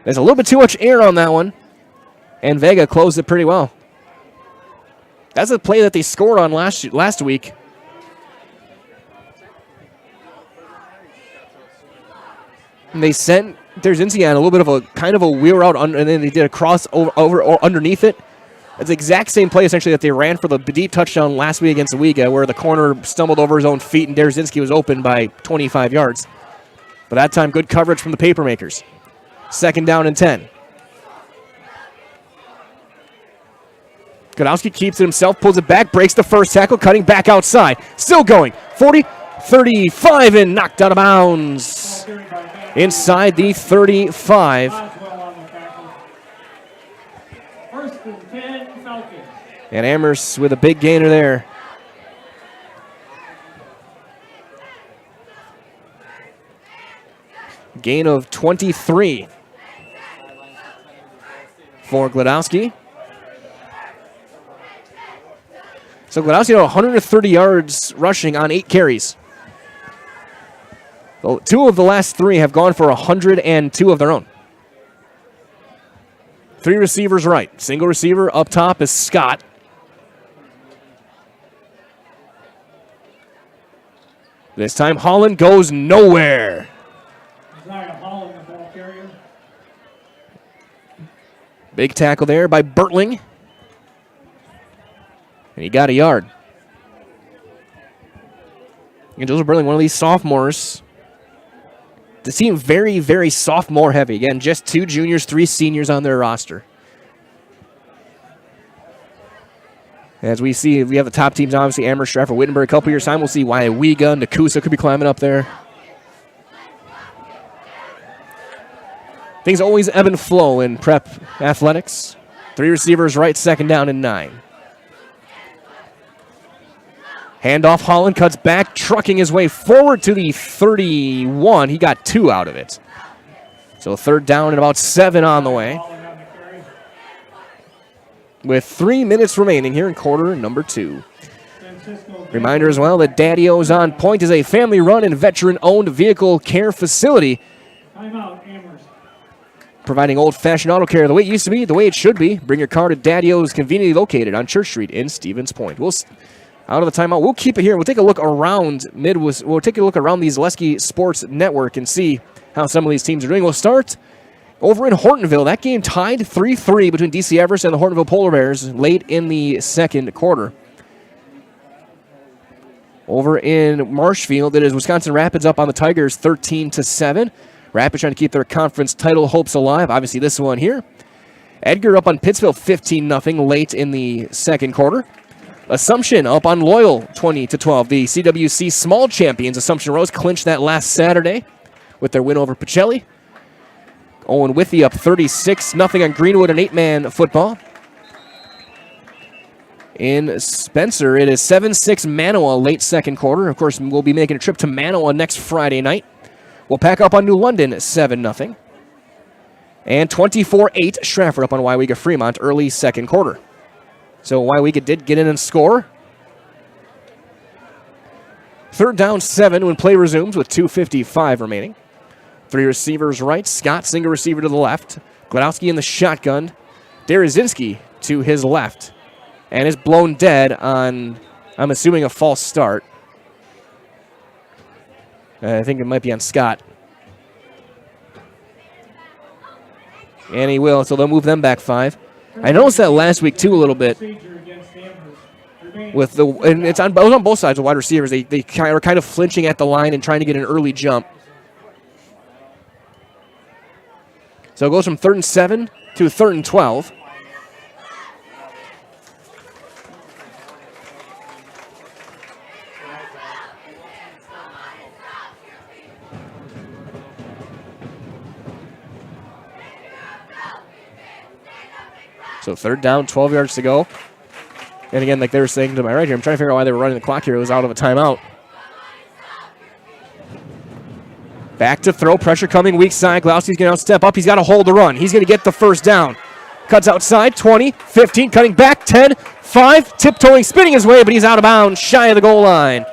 There's a little bit too much air on that one. And Vega closed it pretty well. That's a play that they scored on last week. And they sent Derazinski on a little bit of a kind of a wheel route, and then they did a cross over or underneath it. It's the exact same play, essentially, that they ran for the deep touchdown last week against WIAA, where the corner stumbled over his own feet and Derazinski was open by 25 yards. But that time, good coverage from the Papermakers. 2nd down and 10. Glodowski keeps it himself, pulls it back, breaks the first tackle, cutting back outside. Still going. 40, 35, and knocked out of bounds. Inside the 35. And Amherst with a big gainer there. Gain of 23 for Glodowski. So Glodowski had 130 yards rushing on 8 carries. So 2 of the last 3 have gone for 102 of their own. 3 receivers right. Single receiver up top is Scott. This time Holland goes nowhere. Big tackle there by Bertling. And he got a yard. And Joseph Bertling, one of these sophomores. The team very, very sophomore heavy. Again, just 2 juniors, 3 seniors on their roster. As we see, we have the top teams, obviously, Amherst, Stratford, Wittenberg. A couple years' time, we'll see WIAA, Nekoosa could be climbing up there. Things always ebb and flow in prep athletics. 3 receivers right, second down and 9. Handoff, Holland cuts back, trucking his way forward to the 31. He got 2 out of it. So third down and about 7 on the way. With 3 minutes remaining here in quarter number 2. Reminder as well that Daddy O's On Point is a family-run and veteran-owned vehicle care facility. Providing old-fashioned auto care the way it used to be, the way it should be. Bring your car to Daddy O's, conveniently located on Church Street in Stevens Point. Out of the timeout, we'll keep it here. We'll take a look around We'll take a look around the Zaleski Sports Network and see how some of these teams are doing. We'll start over in Hortonville. That game tied 3-3 between DC Everest and the Hortonville Polar Bears late in the second quarter. Over in Marshfield, it is Wisconsin Rapids up on the Tigers 13-7. Rapids trying to keep their conference title hopes alive. Obviously this one here. Edgar up on Pittsville 15-0 late in the second quarter. Assumption up on Loyal 20-12. The CWC small champions, Assumption Rose, clinched that last Saturday with their win over Pacelli. Owen Withy up 36-0 on Greenwood, an 8-man football. In Spencer, it is 7-6 Manawa late second quarter. Of course, we'll be making a trip to Manawa next Friday night. We'll pack up on New London 7-0. And 24-8 Stratford up on Waiwega Fremont early second quarter. So Waiwega did get in and score. Third down 7 when play resumes with 2:55 remaining. 3 receivers right. Scott, single receiver to the left. Gladowski in the shotgun. Derizinski to his left. And is blown dead on, I'm assuming, a false start. I think it might be on Scott. And he will, so they'll move them back 5. I noticed that last week, too, a little bit. With the, and it was on both sides of wide receivers. They were kind of flinching at the line and trying to get an early jump. So it goes from 3rd and 7 to 3rd and 12. So 3rd down, 12 yards to go. And again, like they were saying to my right here, I'm trying to figure out why they were running the clock here. It was out of a timeout. Back to throw, pressure coming, weak side. Gladowski's going to step up. He's got to hold the run. He's going to get the first down. Cuts outside, 20, 15, cutting back, 10, 5, tiptoeing, spinning his way, but he's out of bounds, shy of the goal line.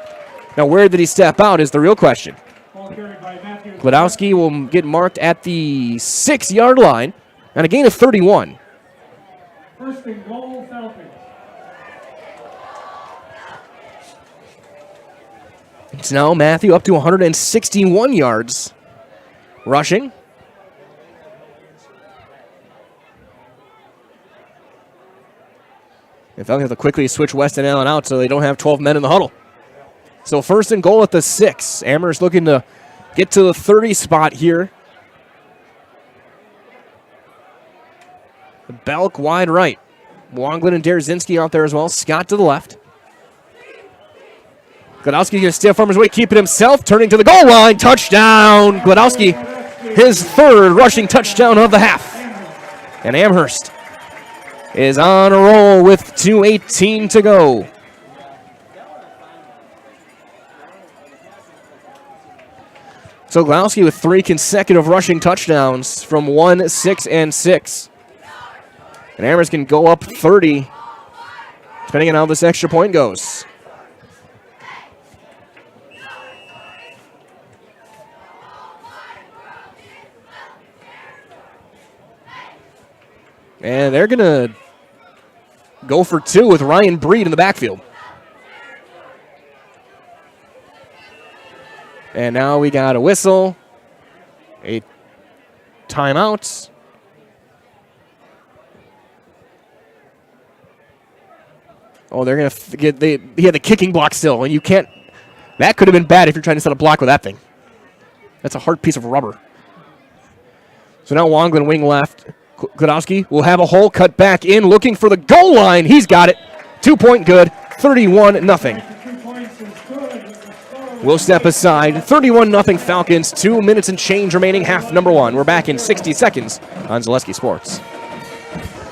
Now, where did he step out is the real question. Gladowski will get marked at the 6-yard line and a gain of 31. First and goal, Falcons. It's now Matthew up to 161 yards rushing. And Falcons have to quickly switch West and Allen out so they don't have 12 men in the huddle. So 1st and goal at the 6. Amherst looking to get to the 30 spot here. Belk wide right. Wonglin and Derizinski out there as well. Scott to the left. Gladowski's going to steal from his way, keep it himself, turning to the goal line. Touchdown! Gladowski, his 3rd rushing touchdown of the half. And Amherst is on a roll with 2:18 to go. So Gladowski with 3 consecutive rushing touchdowns from 1, 6, and 6. And Amherst can go up 30, depending on how this extra point goes. And they're going to go for 2 with Ryan Breed in the backfield. And now we got a whistle, a timeout. Oh, they're going to get he had the kicking block still, and you can't. That could have been bad if you're trying to set a block with that thing. That's a hard piece of rubber. So now Wonglen wing left. Klodowski will have a hole, cut back in, looking for the goal line. He's got it. 2-point good, 31-0. We'll step aside. 31-0 Falcons. 2 minutes and change remaining, half number one. We're back in 60 seconds on Zaleski Sports.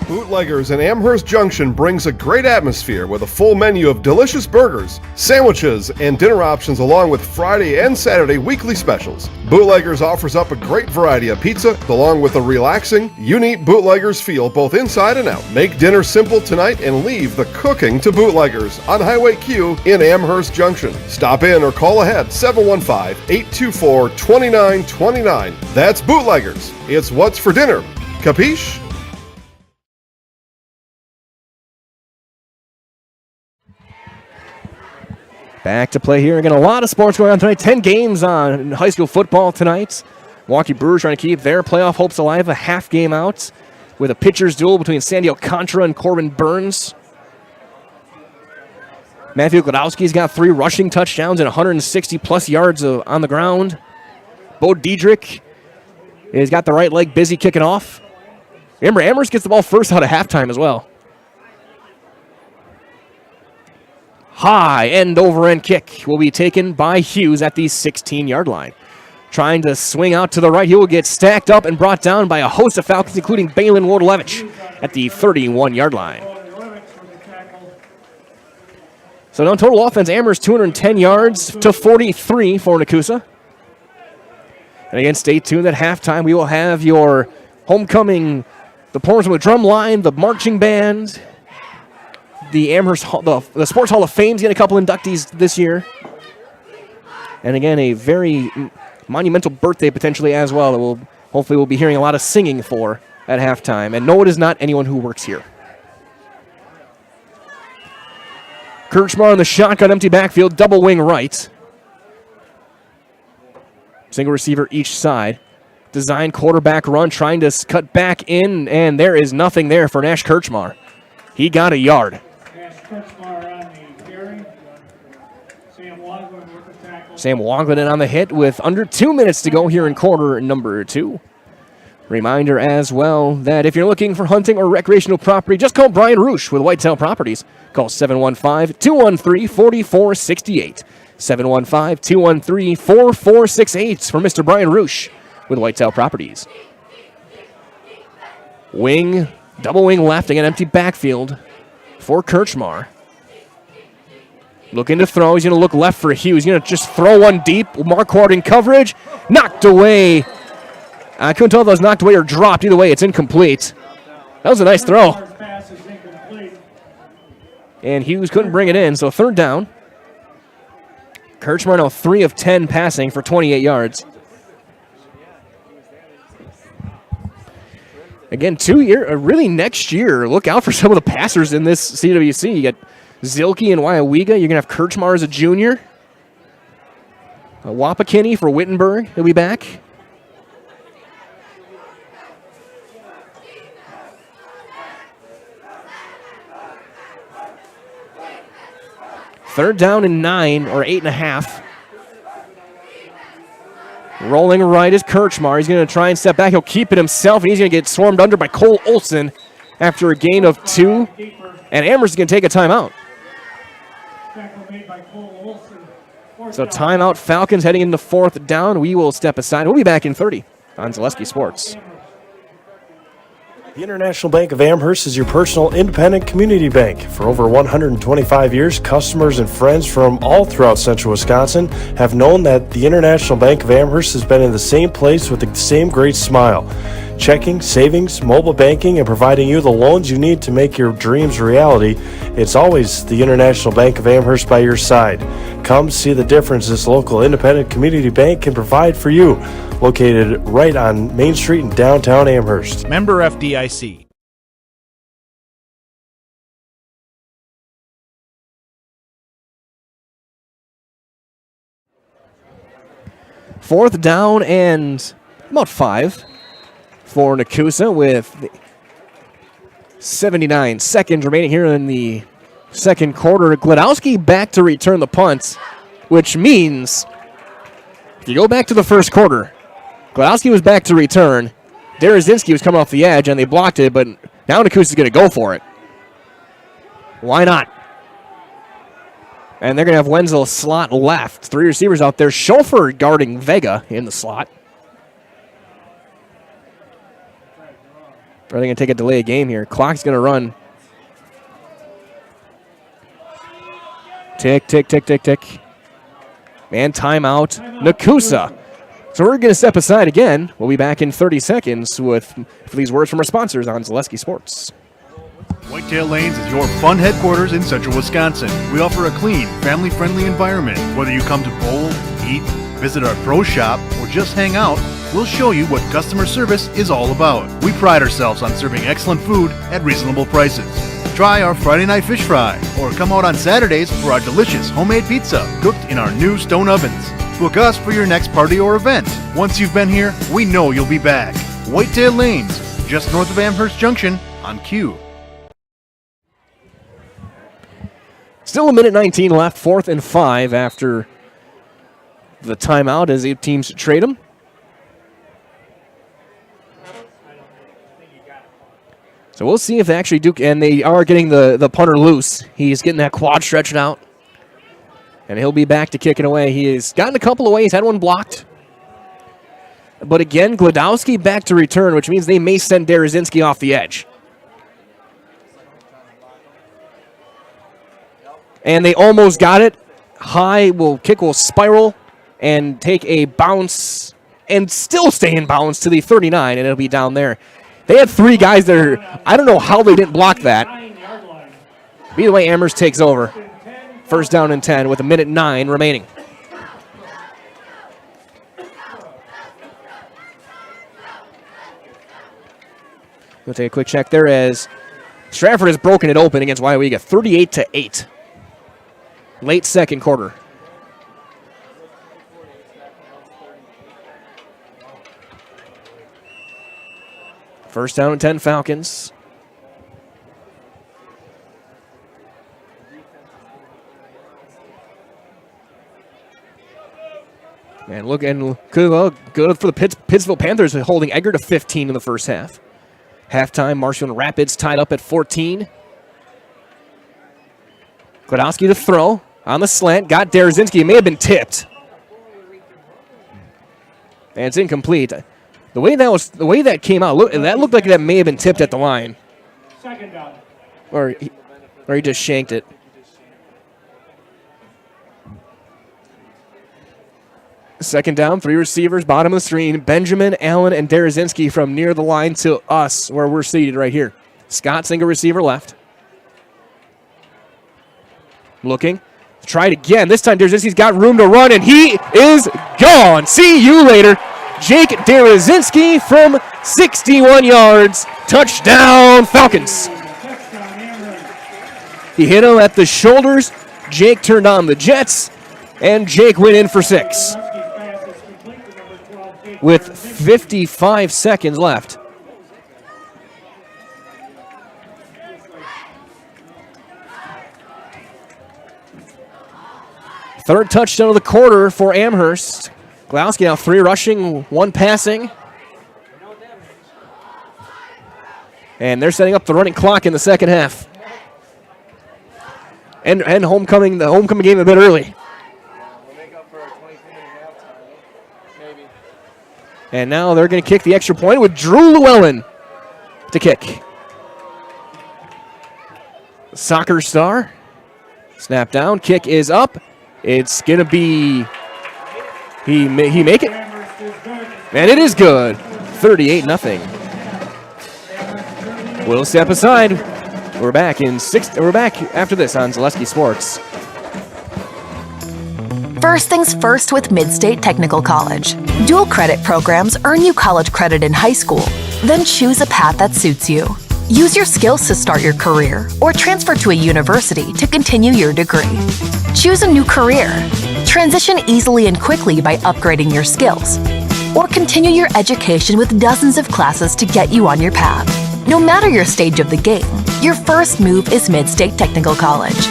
Bootleggers in Amherst Junction brings a great atmosphere with a full menu of delicious burgers, sandwiches, and dinner options along with Friday and Saturday weekly specials. Bootleggers offers up a great variety of pizza along with a relaxing, unique Bootleggers feel both inside and out. Make dinner simple tonight and leave the cooking to Bootleggers on Highway Q in Amherst Junction. Stop in or call ahead 715-824-2929. That's Bootleggers. It's what's for dinner. Capiche? Back to play here. Again, a lot of sports going on tonight. 10 games on high school football tonight. Milwaukee Brewers trying to keep their playoff hopes alive. A half game out with a pitcher's duel between Sandy Alcantara and Corbin Burns. Matthew Klodowski's got 3 rushing touchdowns and 160-plus yards on the ground. Bo Diedrich has got the right leg busy kicking off. Remember, Amherst gets the ball first out of halftime as well. High end-over-end kick will be taken by Hughes at the 16-yard line. Trying to swing out to the right. He will get stacked up and brought down by a host of Falcons, including Balin Wodolevich at the 31-yard line. So now total offense, Amherst 210 yards to 43 for Nekoosa. And again, stay tuned at halftime. We will have your homecoming, the performance with the drum line, the marching band, the Amherst, the Sports Hall of Fame's getting a couple inductees this year. And again, a very monumental birthday potentially as well that hopefully we'll be hearing a lot of singing for at halftime. And no, it is not anyone who works here. Kirchmar on the shotgun, empty backfield, double wing right. Single receiver each side. Design quarterback run, trying to cut back in, and there is nothing there for Nash Kirchmar. He got a yard. Sam Wonglen in on the hit with under 2 minutes to go here in quarter number 2. Reminder as well that if you're looking for hunting or recreational property, just call Brian Roosh with Whitetail Properties. Call 715-213-4468. 715-213-4468 for Mr. Brian Roosh with Whitetail Properties. Wing, double wing left, again empty backfield for Kirchmar. Looking to throw. He's going to look left for Hughes. He's going to just throw one deep. Marquardt in coverage. Knocked away. I couldn't tell if that was knocked away or dropped. Either way, it's incomplete. That was a nice throw. And Hughes couldn't bring it in, so third down. Kirchmar now 3 of 10 passing for 28 yards. Again, really next year, look out for some of the passers in this CWC. You got Zilke and WIAA. You're going to have Kirchmar as a junior. Wapakinney for Wittenberg. He'll be back. Third down and 9, or 8.5. Rolling right is Kirchmar. He's going to try and step back. He'll keep it himself, and he's going to get swarmed under by Cole Olson after a gain of 2. And Amherst is going to take a timeout. So timeout, Falcons heading into fourth down. We will step aside. We'll be back in 30 on Zaleski Sports. The International Bank of Amherst is your personal independent community bank. For over 125 years, customers and friends from all throughout central Wisconsin have known that the International Bank of Amherst has been in the same place with the same great smile. Checking, savings, mobile banking, and providing you the loans you need to make your dreams a reality. It's always the International Bank of Amherst by your side. Come see the difference this local independent community bank can provide for you. Located right on Main Street in downtown Amherst. Member FDIC. 4th down and about 5 for Nekoosa with 79 seconds remaining here in the second quarter. Glodowski back to return the punt, which means if you go back to the first quarter, Glodowski was back to return. Derazinski was coming off the edge, and they blocked it, but now Nekoosa's going to go for it. Why not? And they're going to have Wenzel slot left. 3 receivers out there. Schofer guarding Vega in the slot. Are they going to take a delay of game here? Clock's going to run. Tick, tick, tick, tick, tick. And timeout. Nekoosa. So we're going to step aside again. We'll be back in 30 seconds for these words from our sponsors on Zaleski Sports. Whitetail Lanes is your fun headquarters in central Wisconsin. We offer a clean, family-friendly environment. Whether you come to bowl, eat, visit our pro shop, or just hang out, we'll show you what customer service is all about. We pride ourselves on serving excellent food at reasonable prices. Try our Friday night fish fry, or come out on Saturdays for our delicious homemade pizza cooked in our new stone ovens. Book us for your next party or event. Once you've been here, we know you'll be back. Whitetail Lanes, just north of Amherst Junction on Q. Still a minute 19 left, 4th and 5 after the timeout as the teams trade them. So we'll see if they actually do, and they are getting the punter loose. He's getting that quad stretched out. And he'll be back to kick it away. He has gotten a couple away. He's had one blocked. But again, Glodowski back to return, which means they may send Derazinski off the edge. And they almost got it. Kick will spiral and take a bounce and still stay in bounds to the 39, and it'll be down there. They had 3 guys there. I don't know how they didn't block that. Either way, Amherst takes over. 1st down and 10 with a minute 9 remaining. We'll take a quick check there as Stratford has broken it open against WIAA 38-8. Late second quarter. First down and 10 Falcons. And good for the Pittsville Panthers holding Edgar to 15 in the first half. Halftime, Marshall Rapids tied up at 14. Glodowski to throw on the slant. Got Derazinski. It may have been tipped. And it's incomplete. The way that came out, that looked like that may have been tipped at the line. Second down. Or he just shanked it. Second down, 3 receivers, bottom of the screen. Benjamin, Allen, and Derazinski from near the line to us, where we're seated right here. Scott, single receiver left. Looking. Tried again. This time, Derazinski's got room to run, and he is gone. See you later. Jake Derazinski from 61 yards. Touchdown, Falcons. He hit him at the shoulders. Jake turned on the Jets, and Jake went in for 6. With 55 seconds left. Third touchdown of the quarter for Amherst. Glodowski now 3 rushing, 1 passing. And they're setting up the running clock in the second half. And the homecoming game a bit early. And now they're going to kick the extra point with Drew Llewellyn to kick. Soccer star. Snap down. Kick is up. It's going to be... He make it? And it is good. 38-0. We'll step aside. We're back after this on Zaleski Sports. First things first with Midstate Technical College. Dual credit programs earn you college credit in high school. Then choose a path that suits you. Use your skills to start your career or transfer to a university to continue your degree. Choose a new career. Transition easily and quickly by upgrading your skills. Or continue your education with dozens of classes to get you on your path. No matter your stage of the game, your first move is Mid-State Technical College.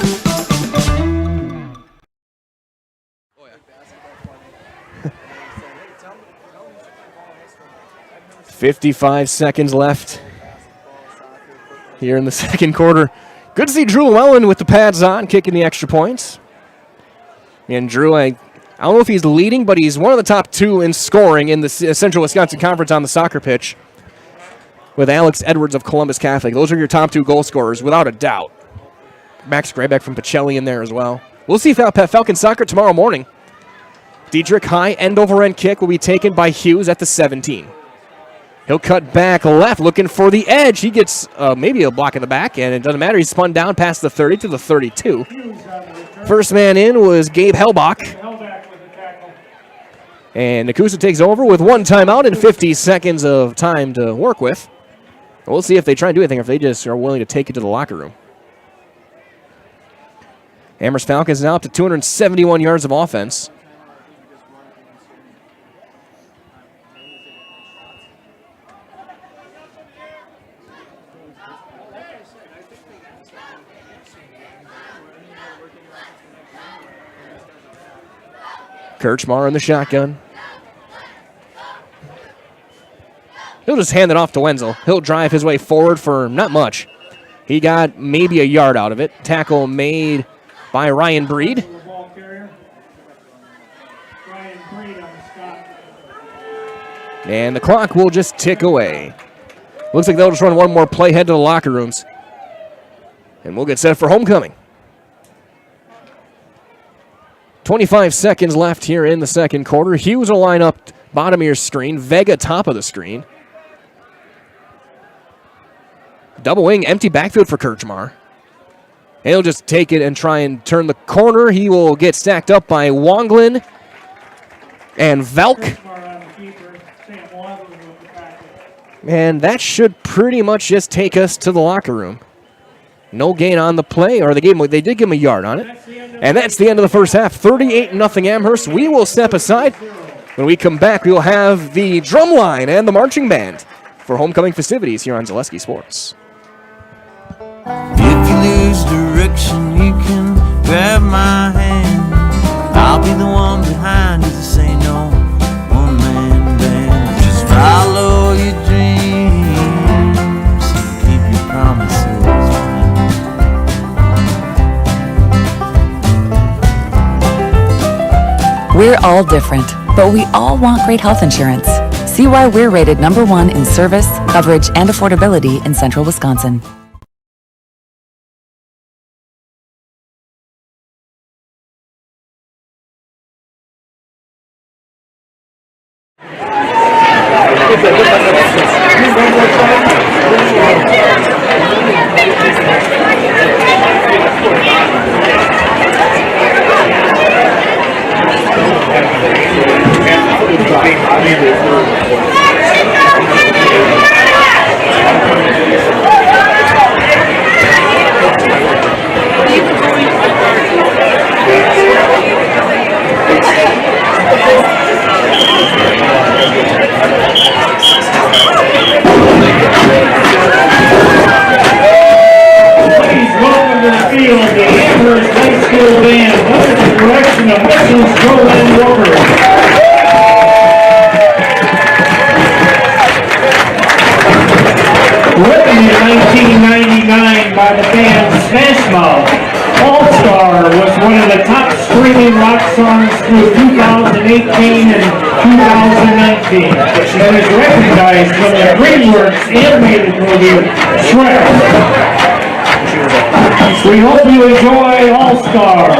55 seconds left here in the second quarter. Good to see Drew Llewellyn with the pads on, kicking the extra points. And Drew, I don't know if he's leading, but he's one of the top 2 in scoring in the Central Wisconsin Conference on the soccer pitch with Alex Edwards of Columbus Catholic. Those are your top 2 goal scorers, without a doubt. Max Graybeck from Pacelli in there as well. We'll see Falcon soccer tomorrow morning. Diedrich high end-over-end kick will be taken by Hughes at the 17. He'll cut back left, looking for the edge. He gets maybe a block in the back, and it doesn't matter. He's spun down past the 30 to the 32. First man in was Gabe Hellbach. And Nekoosa takes over with 1 timeout and 50 seconds of time to work with. We'll see if they try and do anything, or if they just are willing to take it to the locker room. Amherst Falcons now up to 271 yards of offense. Kirchmar in the shotgun. He'll just hand it off to Wenzel. He'll drive his way forward for not much. He got maybe a yard out of it. Tackle made by Ryan Breed. And the clock will just tick away. Looks like they'll just run one more play, head to the locker rooms. And we'll get set for homecoming. 25 seconds left here in the second quarter. Hughes will line up bottom of your screen. Vega top of the screen. Double wing, empty backfield for Kirchmar. He'll just take it and try and turn the corner. He will get stacked up by Wonglin and Velk. And that should pretty much just take us to the locker room. No gain on the play, or they did give him a yard on it. And that's the end of the first half. 38-0 Amherst. We will step aside. When we come back, we will have the drum line and the marching band for homecoming festivities here on Zaleski Sports. If you lose direction, you can grab my hand. I'll be the one behind you to say no. One-man band. Just follow your dreams and keep your promises. We're all different, but we all want great health insurance. See why we're rated #1 in service, coverage, and affordability in Central Wisconsin. And is recognized from the DreamWorks animated movie Shrek. We hope you enjoy All Star.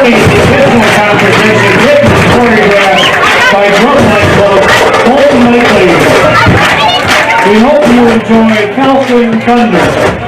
presenting the physical competition written and choreographed by Drumline Club, Bolton Night Ladies. We hope you enjoy Calvin Thunder.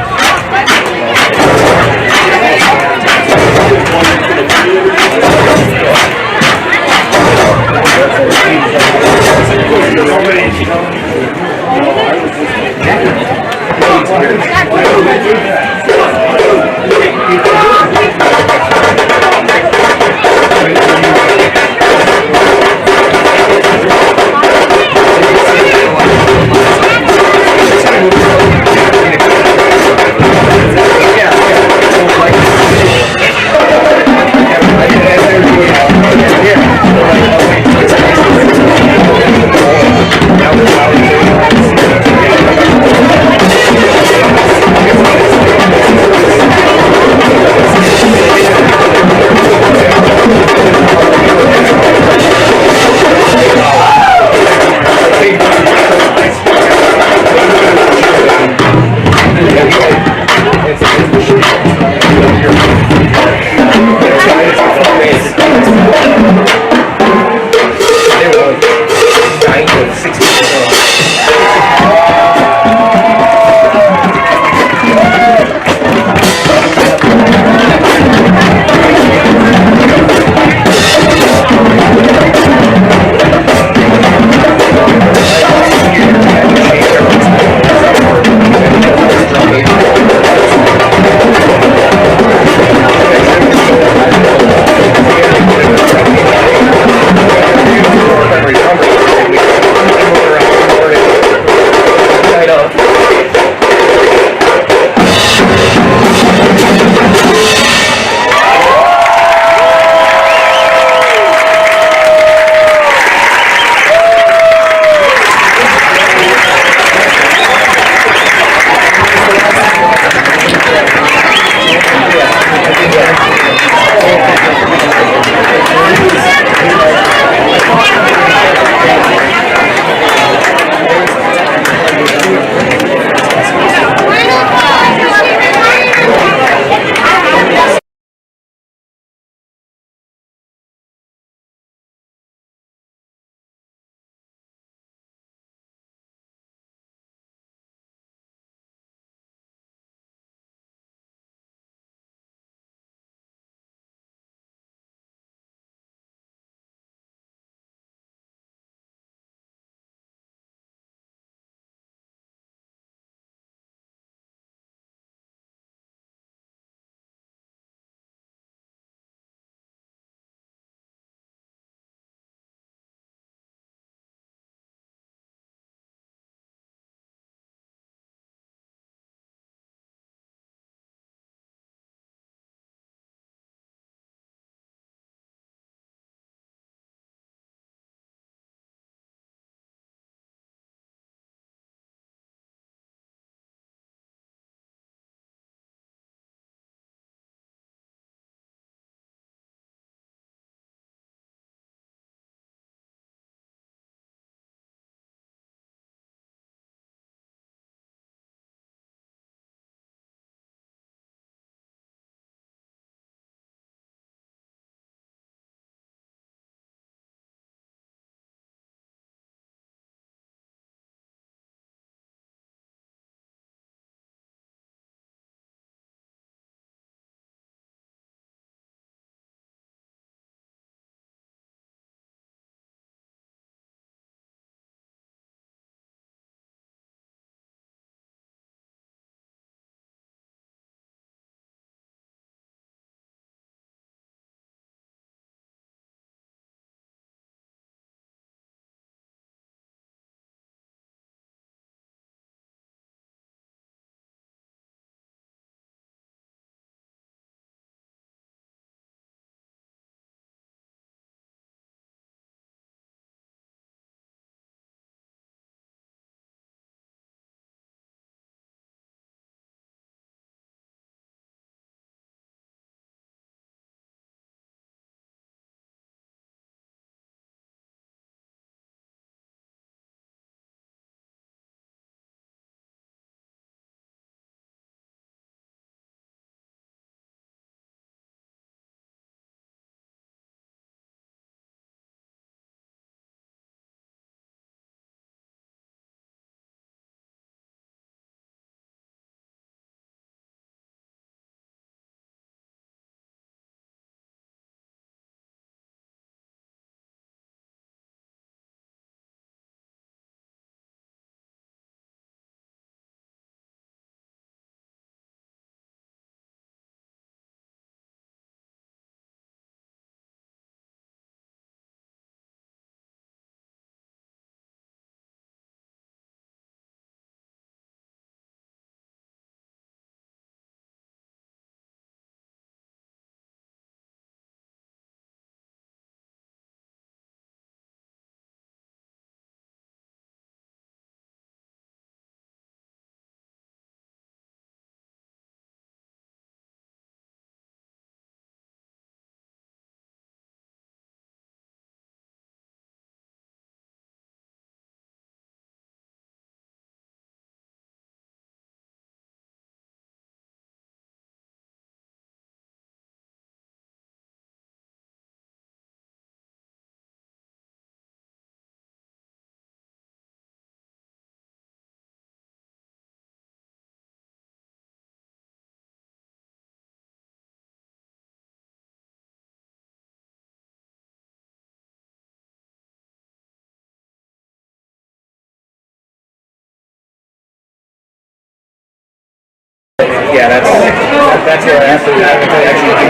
yeah, that's where I actually do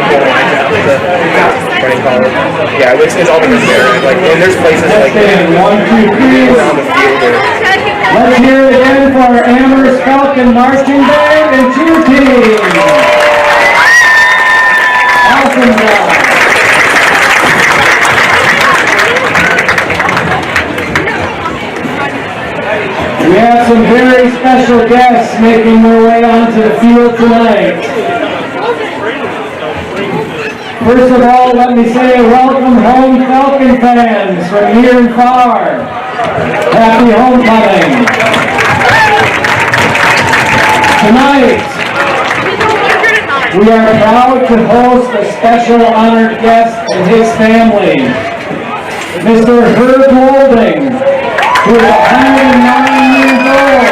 pull my job as a running caller. Yeah, it's all because there. Like, and there's places like around the field or. Let's hear it again for our Amherst Falcon Marching Band and cheer team. Awesome job. We have some very special guests making their way onto the field tonight. First of all, let me say welcome home Falcon fans from near and far. Happy homecoming. Tonight, we are proud to host a special honored guest and his family, Mr. Herb Golding, who is 109 years old.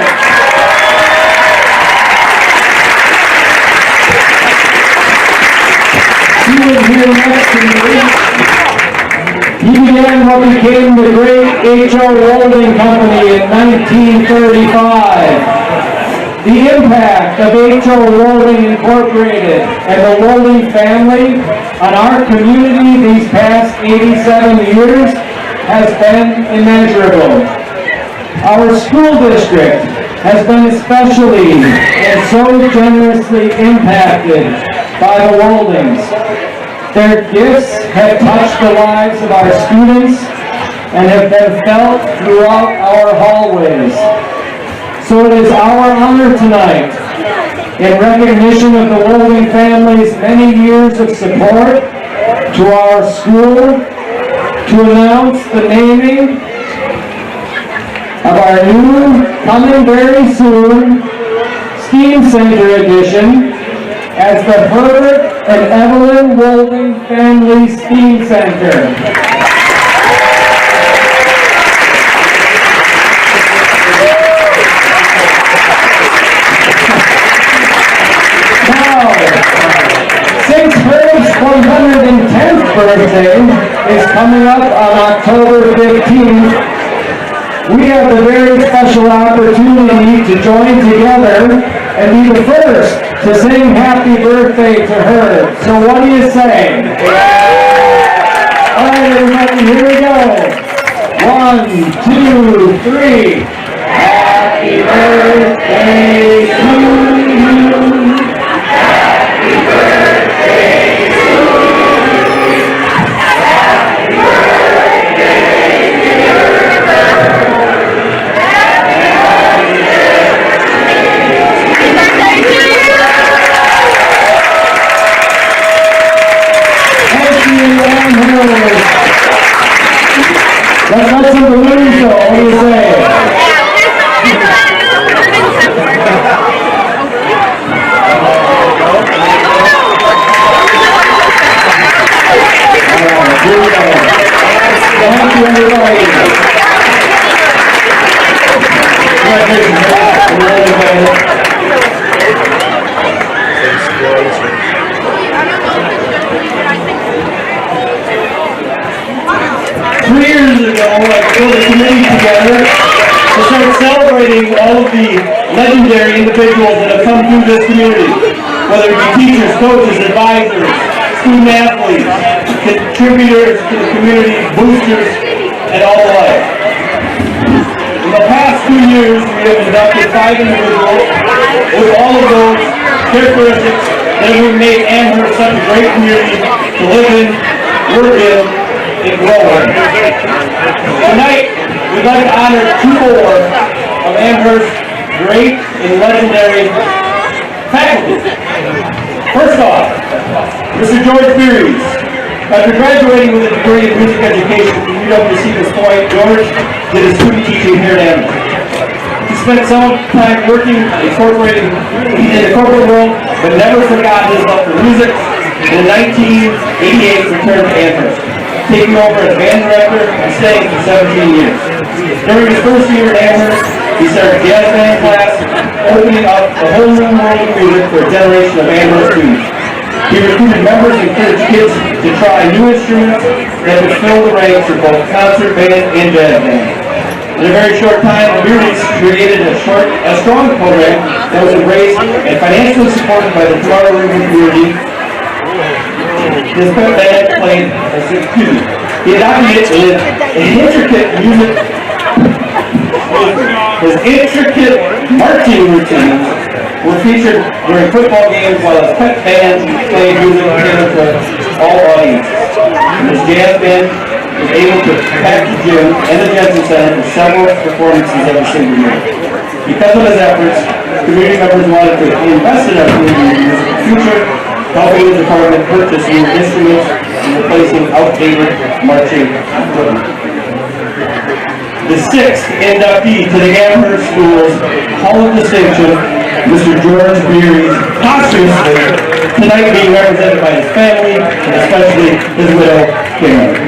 He was here next to me. He began what became the great H.O. Welding Company in 1935. The impact of H.O. Welding Incorporated and the Welding family on our community these past 87 years has been immeasurable. Our school district has been especially and so generously impacted by the Weldings. Their gifts have touched the lives of our students and have been felt throughout our hallways. So it is our honor tonight, in recognition of the Welding family's many years of support to our school, to announce the naming of our new, coming very soon, STEAM Center edition as the Herbert and Evelyn Welding Family STEAM Center. Now, since Herb's 110th birthday is coming up on October 15th, we have the very special opportunity to join together and be the first to sing happy birthday to her. So what do you say? All right, everybody, here we go. 1, 2, 3. Happy birthday to you. Happy birthday to you. Happy birthday, dear Bert. Let's let some balloons go. What do you say? Here we go. Thank you, everybody. Congratulations. 3 years ago, I put a committee together to start celebrating all of the legendary individuals that have come through this community, whether it be teachers, coaches, advisors, student athletes, contributors to the community, boosters, and all the like. In the past 2 years, we have inducted 5 individuals with all of those characteristics that have made Amherst such a great community to live in, work in, and grow in. Tonight, we'd like to honor 2 more of Amherst's great and legendary faculty. First off, Mr. George Beeries. After graduating with a degree in music education from UWC Des Moines, George did his student teaching here at Amherst. He spent some time working in the corporate world, but never forgot his love for music, and in 1988 returned to Amherst, taking over as band director and staying for 17 years. During his first year at Amherst, he started jazz band class, opening up a whole new world of music for a generation of Amherst students. He recruited members and encouraged kids to try new instruments that would fill the ranks of both concert band and jazz band. In a very short time, the Beardies created a strong program that was embraced and financially supported by the Toronto River community. This band played, he adopted it in an intricate music, his intricate marching routines were featured during football games while his pet band played music catered to all audiences. His jazz band was able to pack the gym and the Jensen Center for several performances every single year. Because of his efforts, community members wanted to invest in our community in the future, helping the department purchase new instruments and replacing outdated marching equipment. The sixth inductee to the Amherst Schools Hall of Distinction, Mr. George Beery, posthumously, tonight being represented by his family and especially his widow, Karen.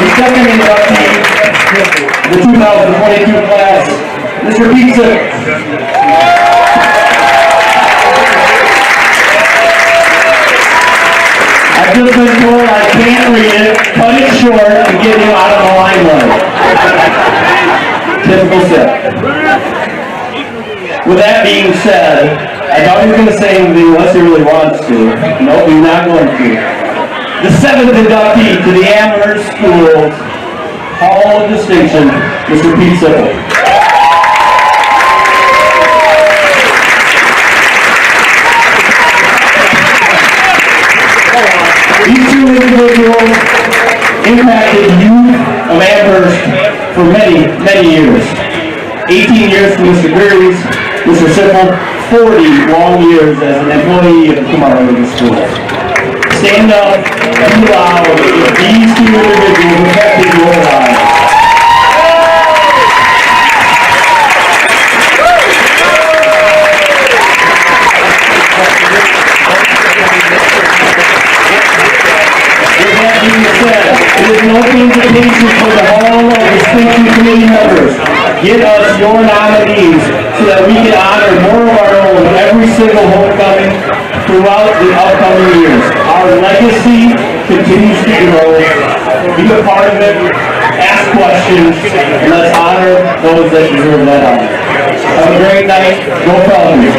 The second inductee, the 2022 class, Mr. Pizza. I've just been told I can't read it, cut it short, and get him out of the limelight. Typical Sip. With that being said, I thought he was going to say anything unless he really wants to. Nope, he's not going to. The seventh inductee to the Amherst Schools Hall of Distinction, Mr. Pete Sippel. These two individuals impacted the youth of Amherst for many, many years. 18 years for Mr. Greaves, Mr. Sippel, 40 long years as an employee of the Tomorrow River School. Stand up and be loud if these two individuals affected your lives. With that being said, it is an open invitation for the Hall of Distinction Committee members. Get us your nominees so that we can honor more of our own every single homecoming throughout the upcoming years. Our legacy continues to grow. Be a part of it, ask questions, and let's honor those that deserve that honor. Have a great night. Go Falcons.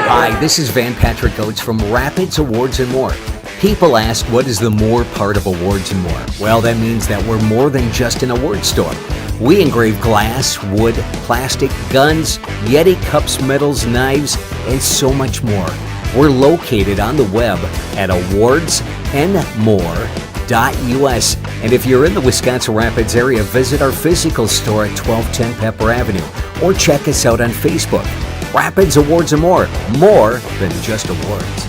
Hi, this is Van Patrick Oates from Rapids Awards and More. People ask, what is the more part of Awards and More? Well, that means that we're more than just an award store. We engrave glass, wood, plastic, guns, Yeti cups, medals, knives, and so much more. We're located on the web at awardsandmore.us. And if you're in the Wisconsin Rapids area, visit our physical store at 1210 Pepper Avenue or check us out on Facebook. Rapids Awards and More than just awards.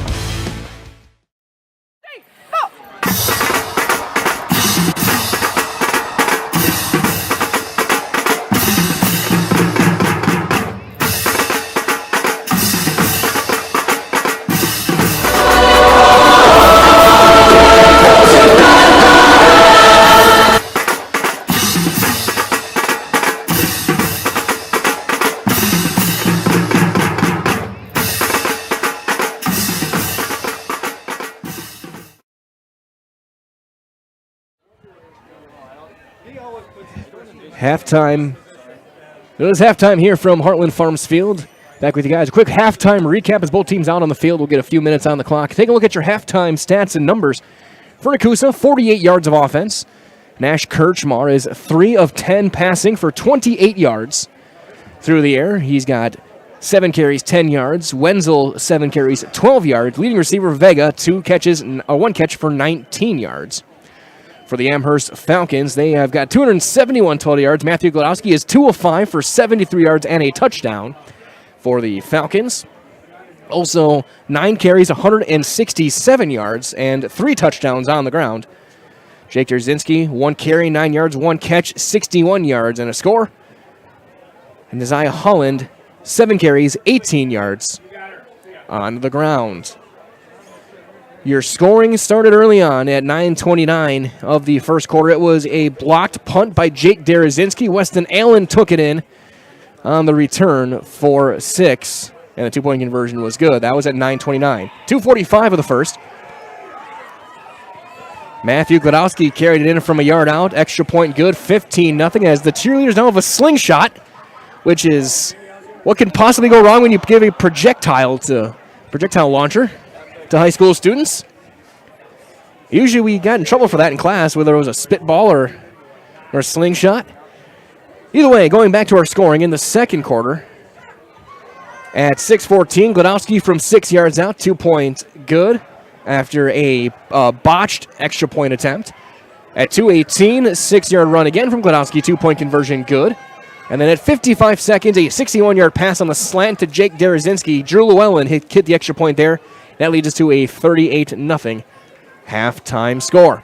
Halftime. It was halftime here from Heartland Farms Field. Back with you guys. A quick halftime recap as both teams out on the field. We'll get a few minutes on the clock. Take a look at your halftime stats and numbers. For Nekoosa, 48 yards of offense. Nash Kirchmar is 3 of 10 passing for 28 yards through the air. He's got 7 carries, 10 yards. Wenzel, 7 carries, 12 yards. Leading receiver Vega, 1 catch for 19 yards. For the Amherst Falcons, they have got 271 total yards. Matthew Glodowski is 2 of 5 for 73 yards and a touchdown for the Falcons. Also, 9 carries, 167 yards, and 3 touchdowns on the ground. Jake Derzinski, 1 carry, 9 yards, 1 catch, 61 yards, and a score. And Isaiah Holland, 7 carries, 18 yards, on the ground. Your scoring started early on at 9:29 of the first quarter. It was a blocked punt by Jake Derazinski. Weston Allen took it in on the return for 6, and the two-point conversion was good. That was at 9:29. 2:45 of the first. Matthew Gladowski carried it in from a yard out. Extra point good, 15-0, as the cheerleaders now have a slingshot, which is what can possibly go wrong when you give a projectile launcher to high school students. Usually we got in trouble for that in class, whether it was a spitball or a slingshot. Either way, going back to our scoring in the second quarter, at 6:14, Gladowski from 6 yards out, 2-point good after a botched extra point attempt. At 2:18, 6-yard run again from Gladowski, 2-point conversion good. And then at 55 seconds, a 61-yard pass on the slant to Jake Derazinski. Drew Llewellyn hit the extra point there. That leads us to a 38-0 halftime score.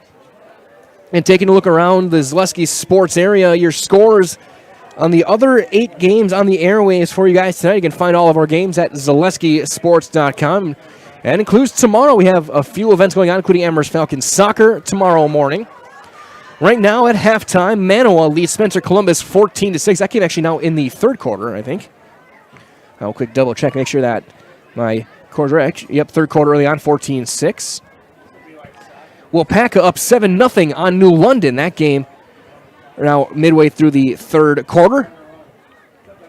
And taking a look around the Zaleski sports area, your scores on the other 8 games on the airwaves for you guys tonight. You can find all of our games at ZaleskiSports.com. And includes tomorrow. We have a few events going on, including Amherst Falcons soccer tomorrow morning. Right now at halftime, Manawa leads Spencer Columbus 14-6. That game actually now in the third quarter, I think. I'll quick double check, make sure that my quarter. Yep, third quarter early on, 14-6. Wapaka up 7-0 on New London. That game now midway through the third quarter.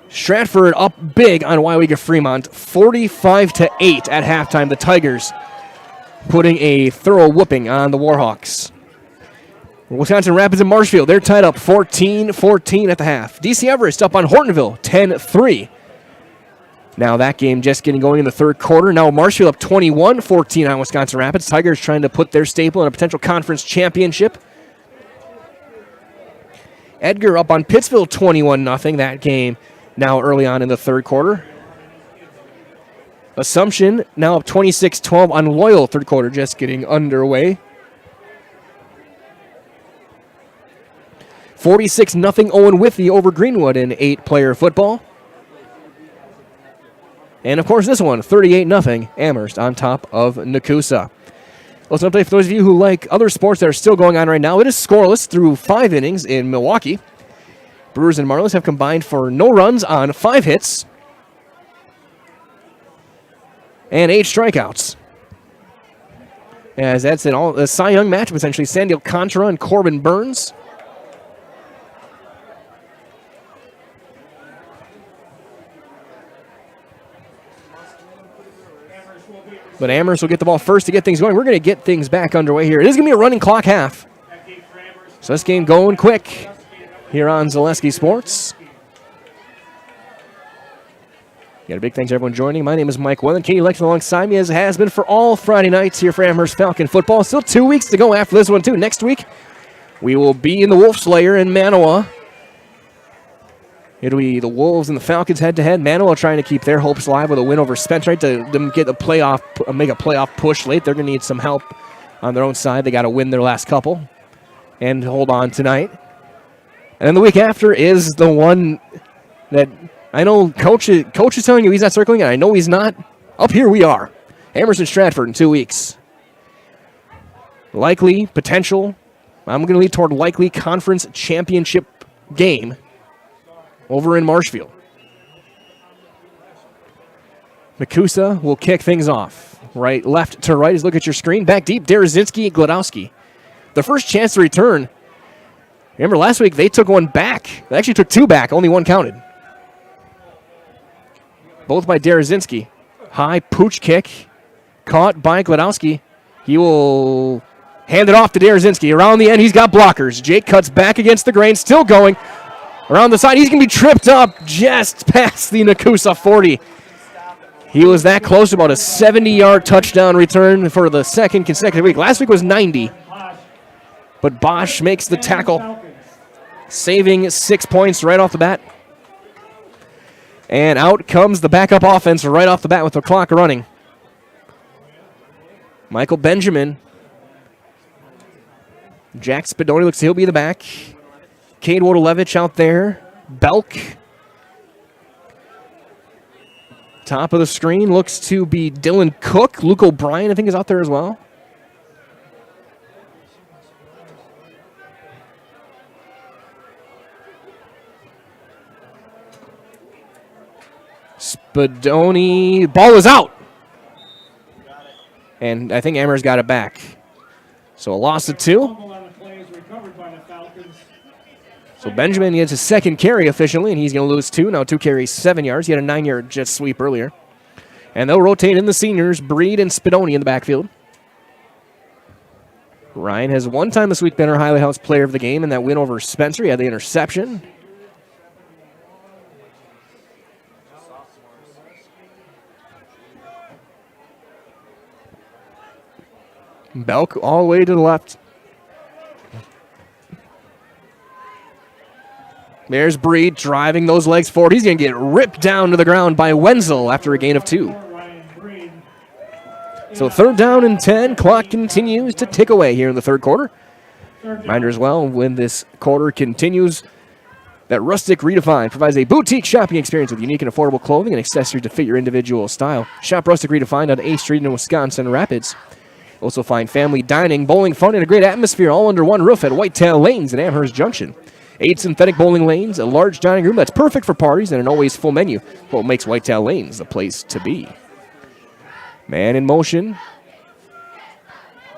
Stratford up big on WIAA Fremont, 45-8 at halftime. The Tigers putting a thorough whooping on the Warhawks. Wisconsin Rapids and Marshfield, they're tied up 14-14 at the half. DC Everest up on Hortonville, 10-3. Now that game just getting going in the third quarter. Now Marshfield up 21-14 on Wisconsin Rapids. Tigers trying to put their staple in a potential conference championship. Edgar up on Pittsville 21-0. That game now early on in the third quarter. Assumption now up 26-12 on Loyal. Third quarter just getting underway. 46-0 Owen Withee over Greenwood in 8-player football. And, of course, this one, 38-0 Amherst on top of Nekoosa. Also, an update for those of you who like other sports that are still going on right now. It is scoreless through 5 innings in Milwaukee. Brewers and Marlins have combined for no runs on 5 hits and 8 strikeouts. As that's a Cy Young matchup, essentially. Sandy Alcantara and Corbin Burns. But Amherst will get the ball first to get things going. We're going to get things back underway here. It is going to be a running clock half. So this game going quick here on Zaleski Sports. Got a big thanks to everyone joining. My name is Mike Welland. Katie Lexman alongside me, as it has been for all Friday nights here for Amherst Falcon football. Still 2 weeks to go after this one, too. Next week, we will be in the Wolf Slayer in Manawa. It'll be the Wolves and the Falcons head-to-head. Manawa trying to keep their hopes alive with a win over Spencer, right, to get make a playoff push late. They're going to need some help on their own side. They got to win their last couple and hold on tonight. And then the week after is the one that I know Coach is telling you he's not circling, and I know he's not. Up here we are. Amherst and Stratford in 2 weeks. Likely, potential, I'm going to lead toward likely conference championship game over in Marshfield. Nekoosa will kick things off. Right, left to right. Look at your screen. Back deep, Derazinski and Gladowski. The first chance to return. Remember last week they took one back. They actually took 2 back. Only 1 counted. Both by Derazinski. High pooch kick. Caught by Gladowski. He will hand it off to Derazinski. Around the end, he's got blockers. Jake cuts back against the grain. Still going. Around the side, he's going to be tripped up just past the Nekoosa 40. He was that close, about a 70-yard touchdown return for the second consecutive week. Last week was 90. But Bosch makes the tackle, saving 6 points right off the bat. And out comes the backup offense right off the bat with the clock running. Michael Benjamin. Jack Spadoni looks like he'll be the back. Cade Wodolevich out there. Belk. Top of the screen looks to be Dylan Cook. Luke O'Brien, I think, is out there as well. Spadoni, ball is out. And I think Amherst got it back. So a loss of 2. So Benjamin gets his second carry officially, and he's going to lose 2. Now 2 carries, 7 yards. He had a 9-yard jet sweep earlier. And they'll rotate in the seniors, Breed and Spadoni in the backfield. Ryan has one time this week been our Highly House player of the game in that win over Spencer. He had the interception. Belk all the way to the left. There's Breed driving those legs forward. He's going to get ripped down to the ground by Wenzel after a gain of 2. So 3rd down and 10. Clock continues to tick away here in the 3rd quarter. Reminder as well, when this quarter continues, that Rustic Redefined provides a boutique shopping experience with unique and affordable clothing and accessories to fit your individual style. Shop Rustic Redefined on A Street in Wisconsin Rapids. Also find family dining, bowling fun, and a great atmosphere all under one roof at Whitetail Lanes at Amherst Junction. 8 synthetic bowling lanes, a large dining room that's perfect for parties, and an always full menu. What makes Whitetail Lanes the place to be. Man in motion.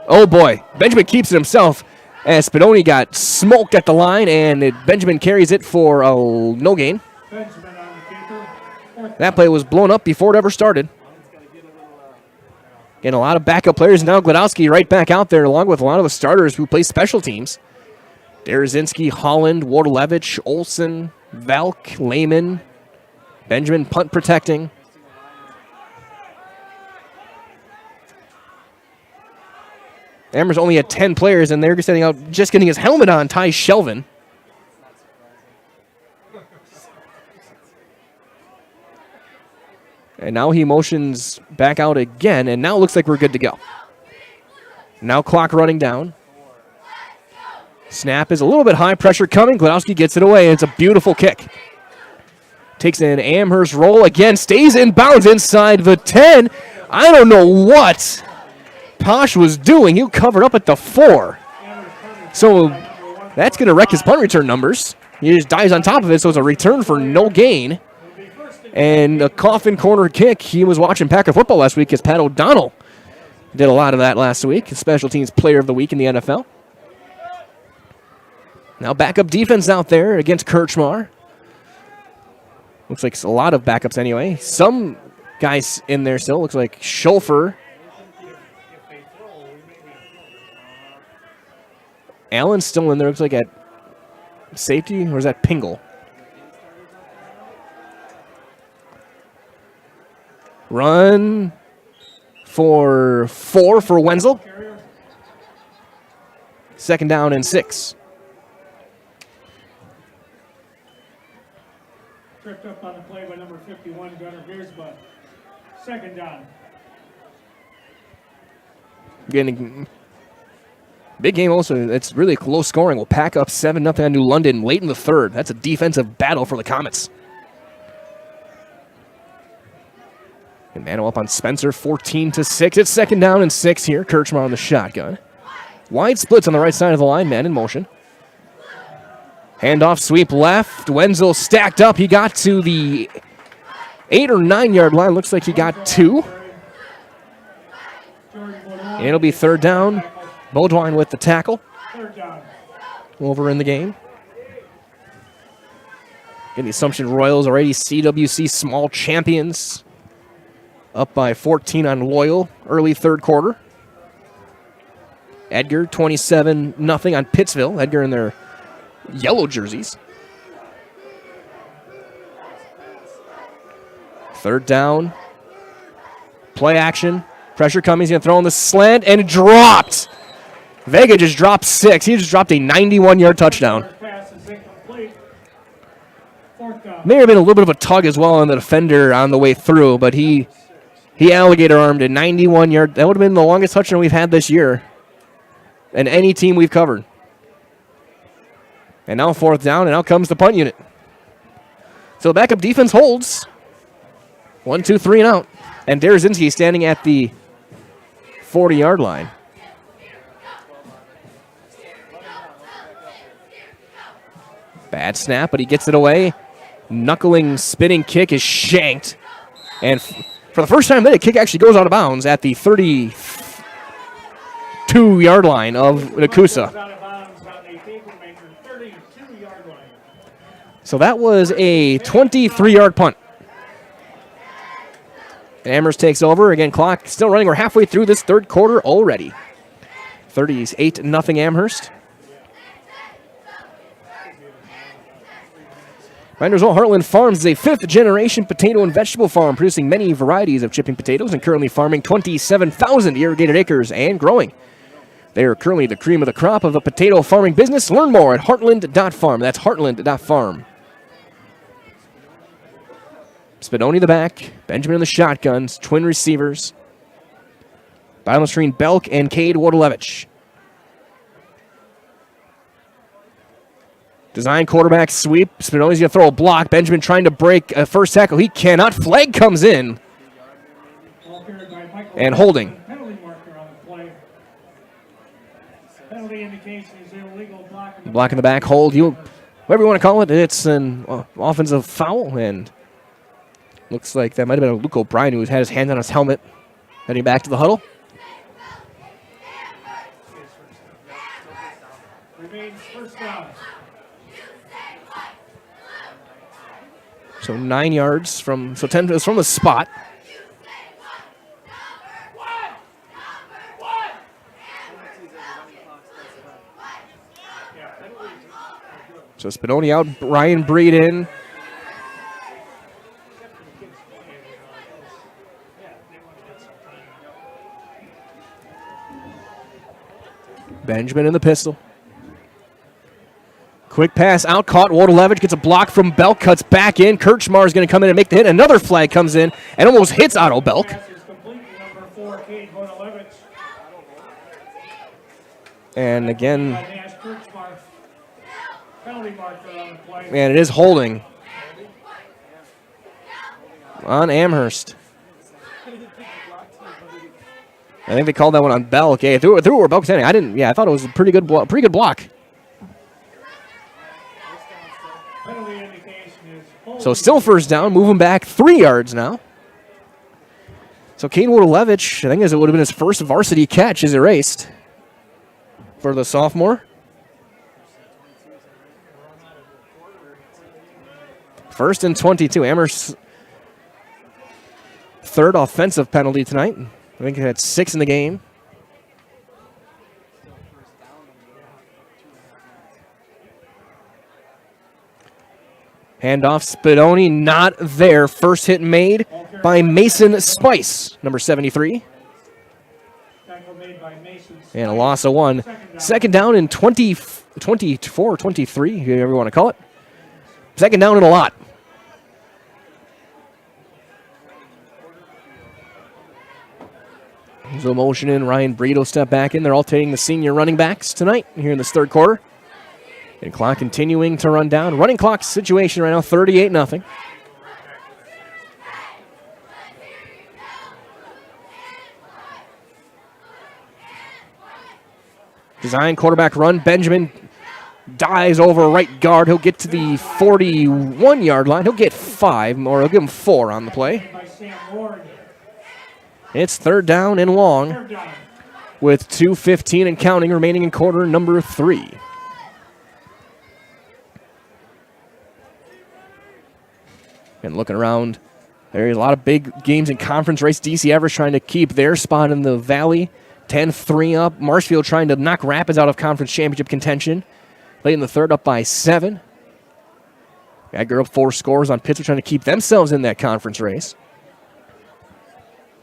Oh boy, Benjamin keeps it himself as Spadoni got smoked at the line, and Benjamin carries it for a no gain. That play was blown up before it ever started. Getting a lot of backup players. Now Gladowski right back out there along with a lot of the starters who play special teams. Derazinski, Holland, Wardlevich, Olson, Valk, Lehman, Benjamin punt protecting. Amherst only had 10 players, and they're sending out, just getting his helmet on, Ty Shelvin. And now he motions back out again, and now it looks like we're good to go. Now clock running down. Snap is a little bit high, pressure coming. Gladowski gets it away, and it's a beautiful kick. Takes an Amherst roll again, stays in bounds inside the 10. I don't know what Posh was doing. He covered up at the 4. So that's going to wreck his punt return numbers. He just dives on top of it, so it's a return for no gain. And a coffin corner kick. He was watching Packer football last week as Pat O'Donnell did a lot of that last week. Special teams player of the week in the NFL. Now backup defense out there against Kirchmar. Looks like a lot of backups anyway. Some guys in there still. Looks like Schulfer. Allen's still in there. Looks like at safety. Or is that Pingle? Run for 4 for Wenzel. 2nd down and 6. Tripped up on the play by number 51, Gunnar Giersma. 2nd down. Getting big game also. It's really low scoring. We'll pack up 7-0 on New London late in the 3rd. That's a defensive battle for the Comets. And Mano up on Spencer, 14-6. It's 2nd down and 6 here. Kirchmar on the shotgun. Wide splits on the right side of the line. Man in motion. Handoff sweep left. Wenzel stacked up. He got to the 8 or 9 yard line. Looks like he got 2. And it'll be 3rd down. Beaudoin with the tackle. Over in the game. And the Assumption Royals already CWC small champions. Up by 14 on Loyal, early 3rd quarter. Edgar, 27-0 on Pittsville. Edgar in their yellow jerseys. 3rd down. Play action. Pressure coming. He's going to throw on the slant and dropped. Vega just dropped 6. He just dropped a 91-yard touchdown. May have been a little bit of a tug as well on the defender on the way through, but he alligator armed a 91-yard. That would have been the longest touchdown we've had this year. And any team we've covered. And now 4th down, and out comes the punt unit. So the backup defense holds. 1, 2, 3 and out. And Derazinski standing at the 40-yard line. Bad snap, but he gets it away. Knuckling, spinning kick is shanked. And for the first time, the kick actually goes out of bounds at the 32-yard line of Nekoosa. So that was a 23-yard punt. And Amherst takes over. Again, clock still running. We're halfway through this third quarter already. 38-0 Amherst. Reminder as well, Heartland Farms is a fifth-generation potato and vegetable farm producing many varieties of chipping potatoes and currently farming 27,000 irrigated acres and growing. They are currently the cream of the crop of the potato farming business. Learn more at heartland.farm. That's heartland.farm. Spadoni the back, Benjamin in the shotguns, twin receivers. Bottom of the screen, Belk and Cade Wardalevich. Design quarterback sweep. Spadoni's going to throw a block. Benjamin trying to break a first tackle. He cannot. Flag comes in. And holding. Block in the back, hold. Whatever you want to call it. It's an offensive foul. And looks like that might have been a Luke O'Brien who had his hand on his helmet. Heading back to the huddle. So 9 yards from, 10 is from the spot. So Spadoni out, Ryan Breed in. Benjamin in the pistol. Quick pass out, caught. Wardalevich gets a block from Belk, cuts back in. Kirchmar is going to come in and make the hit. Another flag comes in and almost hits Otto Belk. And again, and it is holding on Amherst. I think they called that one on Belk. Yeah, threw where Belk was standing. I didn't. Yeah, I thought it was a pretty good block. So still first down, moving back 3 yards now. So Cade Wardalevich, I think it would have been his first varsity catch, is erased for the sophomore. First and 22. Amherst's third offensive penalty tonight. I think it had 6 in the game. Handoff, Spadoni not there. First hit made by Mason Spice, number 73. And a loss of 1. Second down in 24, 23, whatever you want to call it. Second down and a lot. So motion in, Ryan Breed will step back in. They're alternating the senior running backs tonight here in this third quarter. And clock continuing to run down. Running clock situation right now, 38-0. Design quarterback run. Benjamin dives over right guard. He'll get to the 41-yard line. He'll get 5, or he'll give him 4 on the play. It's third down and long with 2:15 and counting remaining in quarter number 3. And looking around, there's a lot of big games in conference race. DC Everest trying to keep their spot in the Valley. 10-3 up. Marshfield trying to knock Rapids out of conference championship contention. Late in the third, up by 7. Agger up 4 scores on Pittsburgh, trying to keep themselves in that conference race.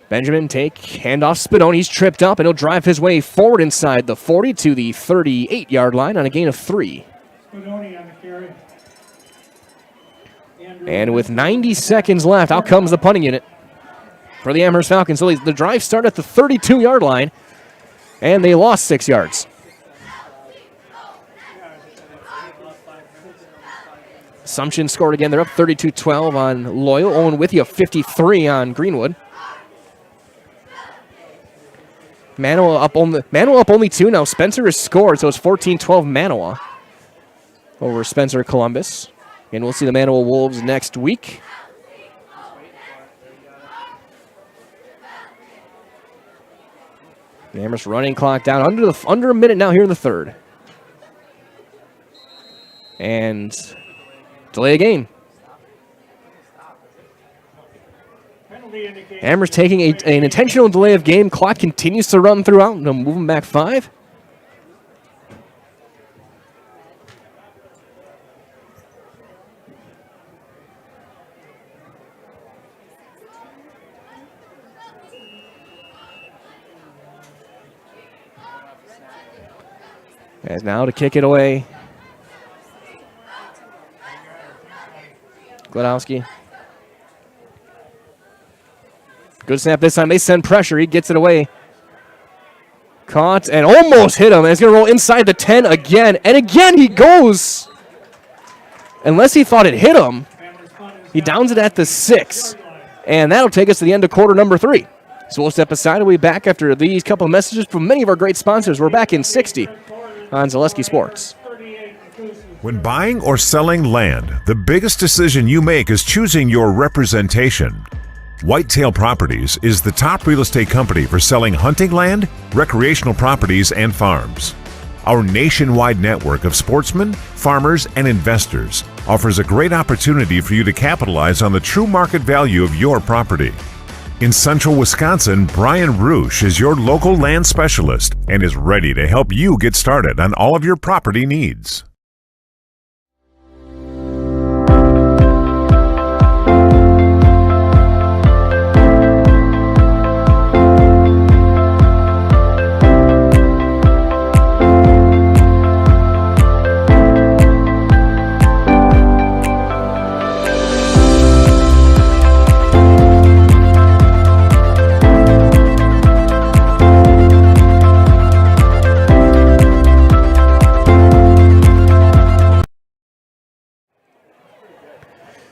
Benjamin handoff Spadoni. He's tripped up, and he'll drive his way forward inside the 40 to the 38-yard line on a gain of 3. Spadoni on the carry. And with 90 seconds left, out comes the punting unit for the Amherst Falcons. So the drive started at the 32-yard line, and they lost 6 yards. Assumption scored again. They're up 32-12 on Loyal. Owen Withia 53 on Greenwood. Manawa up only 2 now. Spencer has scored, so it's 14-12 Manawa over Spencer Columbus. And we'll see the Manawa Wolves next week. The Amherst running clock down under a minute now here in the third. And delay a game. Amherst taking an intentional delay of game. Clock continues to run throughout. No, moving back 5. As now to kick it away. Gladowski. Good snap this time. They send pressure. He gets it away. Caught and almost hit him. And it's going to roll inside the 10 again. And again he goes. Unless he thought it hit him, he downs it at the 6. And that'll take us to the end of quarter number 3. So we'll step aside and we'll be back after these couple of messages from many of our great sponsors. We're back in 60 on Zaleski Sports. When buying or selling land, the biggest decision you make is choosing your representation. Whitetail Properties is the top real estate company for selling hunting land, recreational properties, and farms. Our nationwide network of sportsmen, farmers, and investors offers a great opportunity for you to capitalize on the true market value of your property. In central Wisconsin, Brian Roosh is your local land specialist and is ready to help you get started on all of your property needs.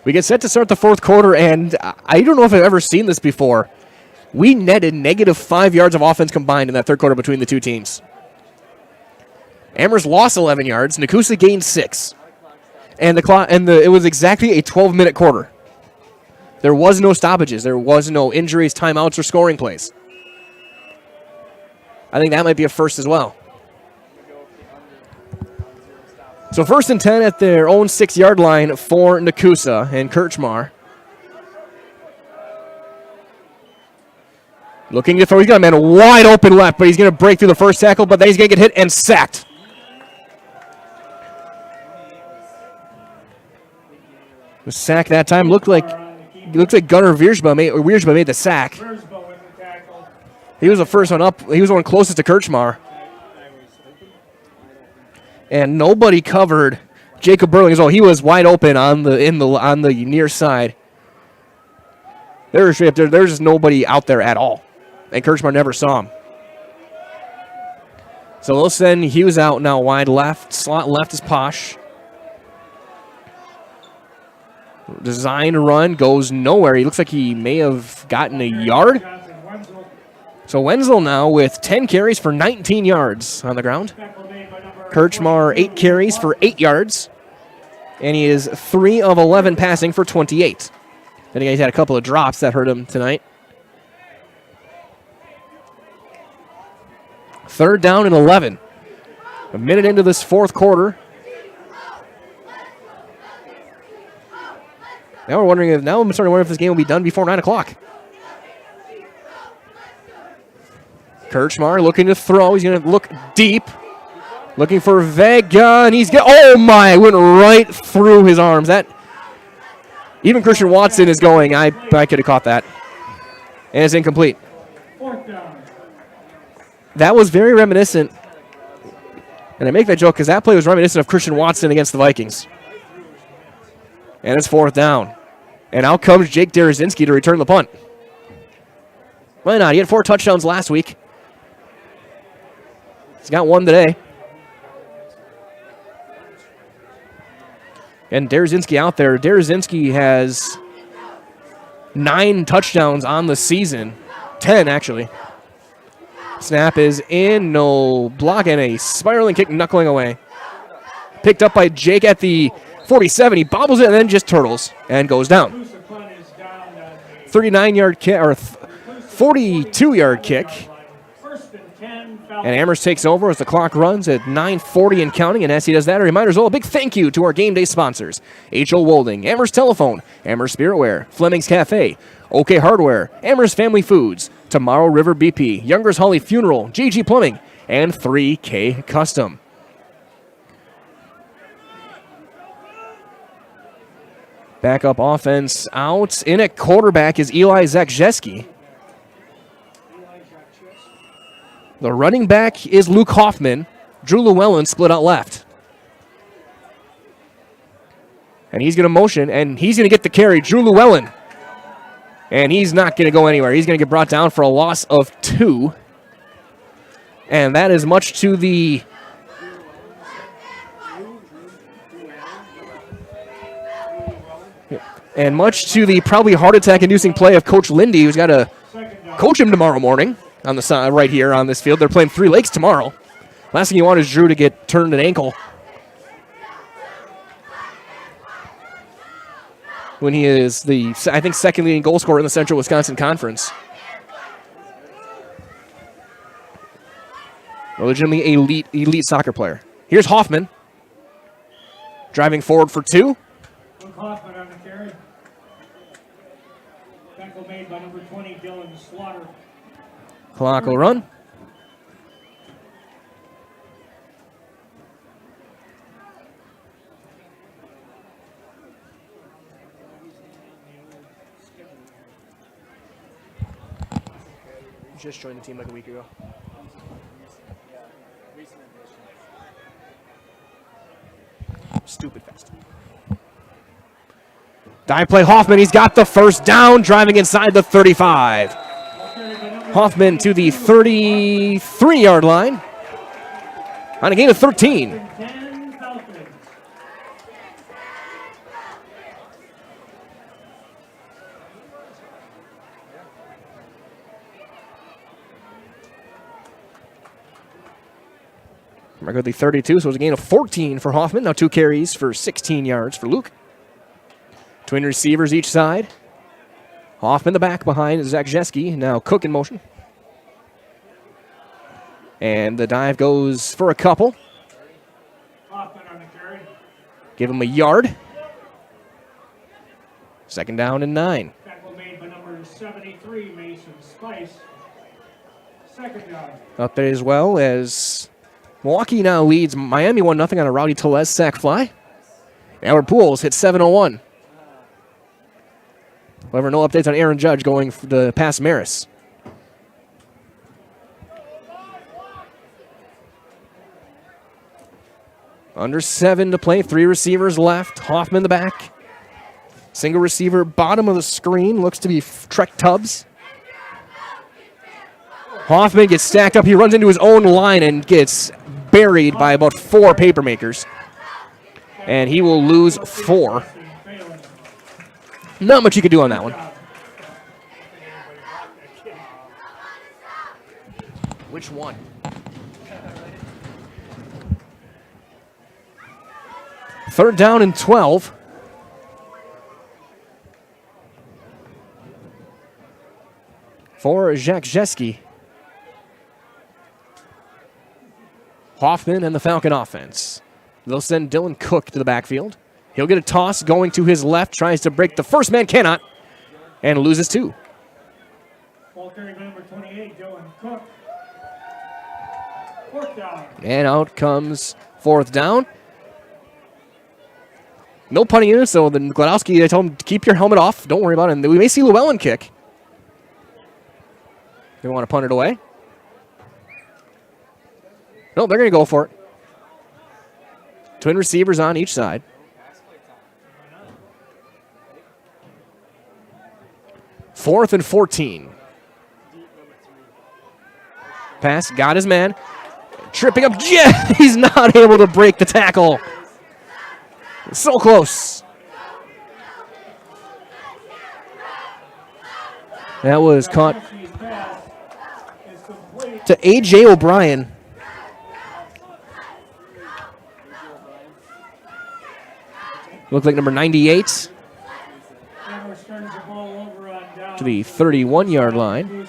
We get set to start the fourth quarter, and I don't know if I've ever seen this before. We netted -5 yards of offense combined in that third quarter between the two teams. Amherst lost 11 yards. Nekoosa gained 6. And it was exactly a 12-minute quarter. There was no stoppages. There was no injuries, timeouts, or scoring plays. I think that might be a first as well. So 1st and 10 at their own 6-yard line for Nekoosa and Kirchmar. Looking to throw. He's got a man wide open left, but he's going to break through the first tackle, but then he's going to get hit and sacked. The sack that time looked like Gunnar Wiersba made the sack. He was the first one up. He was the one closest to Kirchmar. And nobody covered Jacob Burling as well. He was wide open on the near side. There's just nobody out there at all. And Kirchmar never saw him. So they'll send Hughes out now wide left. Slot left is Posh. Design run goes nowhere. He looks like he may have gotten a yard. So Wenzel now with 10 carries for 19 yards on the ground. Kirchmar 8 carries for 8 yards. And he is 3 of 11 passing for 28. Then he's had a couple of drops that hurt him tonight. 3rd down and 11. A minute into this fourth quarter. Now I'm starting to wonder if this game will be done before 9 o'clock. Kirchmar looking to throw. He's going to look deep. Looking for Vega, and oh my, went right through his arms. That, even Christian Watson is going, I could have caught that. And it's incomplete. That was very reminiscent, and I make that joke because that play was reminiscent of Christian Watson against the Vikings. And it's 4th down. And out comes Jake Derazinski to return the punt. Why not? He had 4 touchdowns last week. He's got 1 today. And Derzinski out there. Derzinski has 9 touchdowns on the season. 10, actually. Snap is in. No block and a spiraling kick knuckling away. Picked up by Jake at the 47. He bobbles it and then just turtles and goes down. 39-yard kick, or 42-yard kick. And Amherst takes over as the clock runs at 9:40 and counting. And as he does that, a reminder as well, a big thank you to our game day sponsors. H.O. Wolding, Amherst Telephone, Amherst Spiritware, Fleming's Cafe, OK Hardware, Amherst Family Foods, Tomorrow River BP, Youngers Holly Funeral, GG Plumbing, and 3K Custom. Backup offense out. In at quarterback is Eli Zakrzewski. The running back is Luke Hoffman. Drew Llewellyn split out left. And he's going to motion, and he's going to get the carry. Drew Llewellyn. And he's not going to go anywhere. He's going to get brought down for a loss of 2. And that is much to the probably heart attack-inducing play of Coach Lindy, who's got to coach him tomorrow morning on the side right here on this field. They're playing 3 Lakes tomorrow. Last thing you want is Drew to get turned an ankle when he is the, I think, second leading goal scorer in the Central Wisconsin Conference. A legitimately elite soccer player. Here's Hoffman driving forward for 2. Hoffman on the carry. Tackle made by number 20, Dylan Slaughter. Clock will run. Just joined the team like a week ago. Stupid fast. Dive play Hoffman. He's got the first down, driving inside the 35. Hoffman to the 33-yard line on a gain of 13. Regularly 32, so it was a gain of 14 for Hoffman. Now 2 carries for 16 yards for Luke. Twin receivers each side. Hoffman the back behind Zakrzewski. Now Cook in motion. And the dive goes for a couple. Hoffman on the carry. Give him a yard. Second down and 9. Tackle made by number 73, Mason Spice. Second down. Up there as well as Milwaukee now leads Miami 1-0 on a Rowdy Telez sack fly. Albert Pools hit 7:01. However, no updates on Aaron Judge going past Maris. Under 7 to play. 3 receivers left. Hoffman the back. Single receiver, bottom of the screen. Looks to be Trek Tubbs. Hoffman gets stacked up. He runs into his own line and gets buried by about 4 papermakers. And he will lose 4. Not much you could do on that one. Which one? Third down and 12. For Zakrzewski. Hoffman and the Falcon offense. They'll send Dylan Cook to the backfield. He'll get a toss going to his left, tries to break the first man, cannot, and loses 2. Ball carry number 28, Dylan Cook. 4th down. And out comes 4th down. No punting in it, so the Gladowski, they told him, keep your helmet off. Don't worry about it. And we may see Llewellyn kick. They want to punt it away. No, they're going to go for it. Twin receivers on each side. Fourth and 14. Pass, got his man. Tripping up, he's not able to break the tackle. So close. That was caught to A.J. O'Brien. Looked like number 98 to the 31-yard line.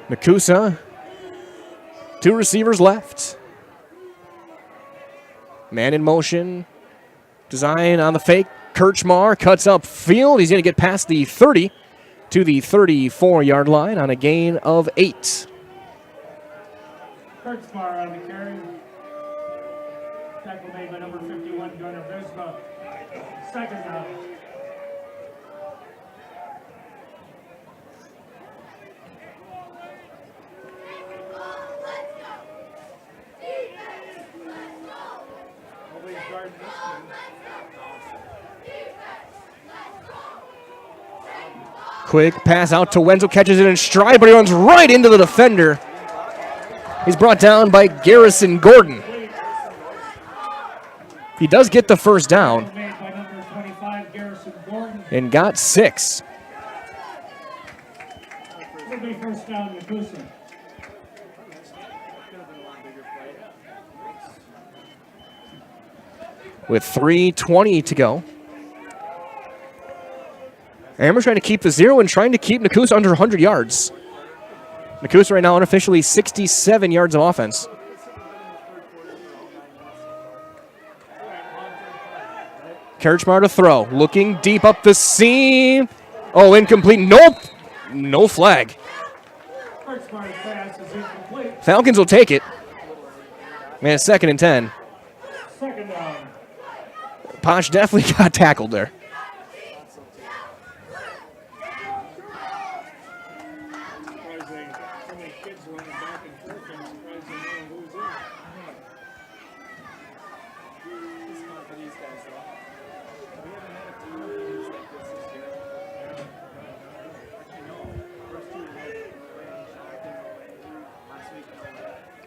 Nekoosa, 2 receivers left. Man in motion. Design on the fake. Kirchmar cuts up field. He's going to get past the 30 to the 34-yard line on a gain of 8. Kirchmar on the carry. Tackle made by number 51, Gunnar Vespa. Second down. Quick pass out to Wenzel, catches it in stride, but he runs right into the defender. He's brought down by Garrison Gordon. He does get the first down and got 6. It'll be first down, Nekoosa. With 3:20 to go. Amherst trying to keep the 0 and trying to keep Nekoosa under 100 yards. Nekoosa right now unofficially 67 yards of offense. Kirchmar to throw. Looking deep up the seam. Oh, incomplete. Nope. No flag. Falcons will take it. Man, it's 2nd and 10. Second down. Posh definitely got tackled there.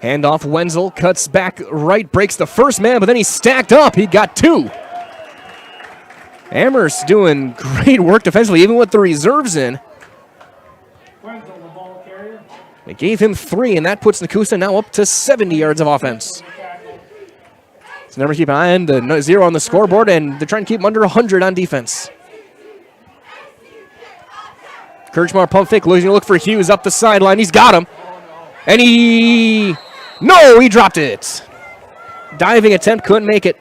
Handoff, Wenzel cuts back right, breaks the first man, but then he's stacked up. He got 2. Amherst doing great work defensively, even with the reserves in. They gave him 3, and that puts Nekoosa now up to 70 yards of offense. So never keep an eye on the 0 on the scoreboard, and they're trying to keep him under 100 on defense. Kirchmar pump fake, losing to look for Hughes up the sideline. He's got him. And he dropped it. Diving attempt, couldn't make it.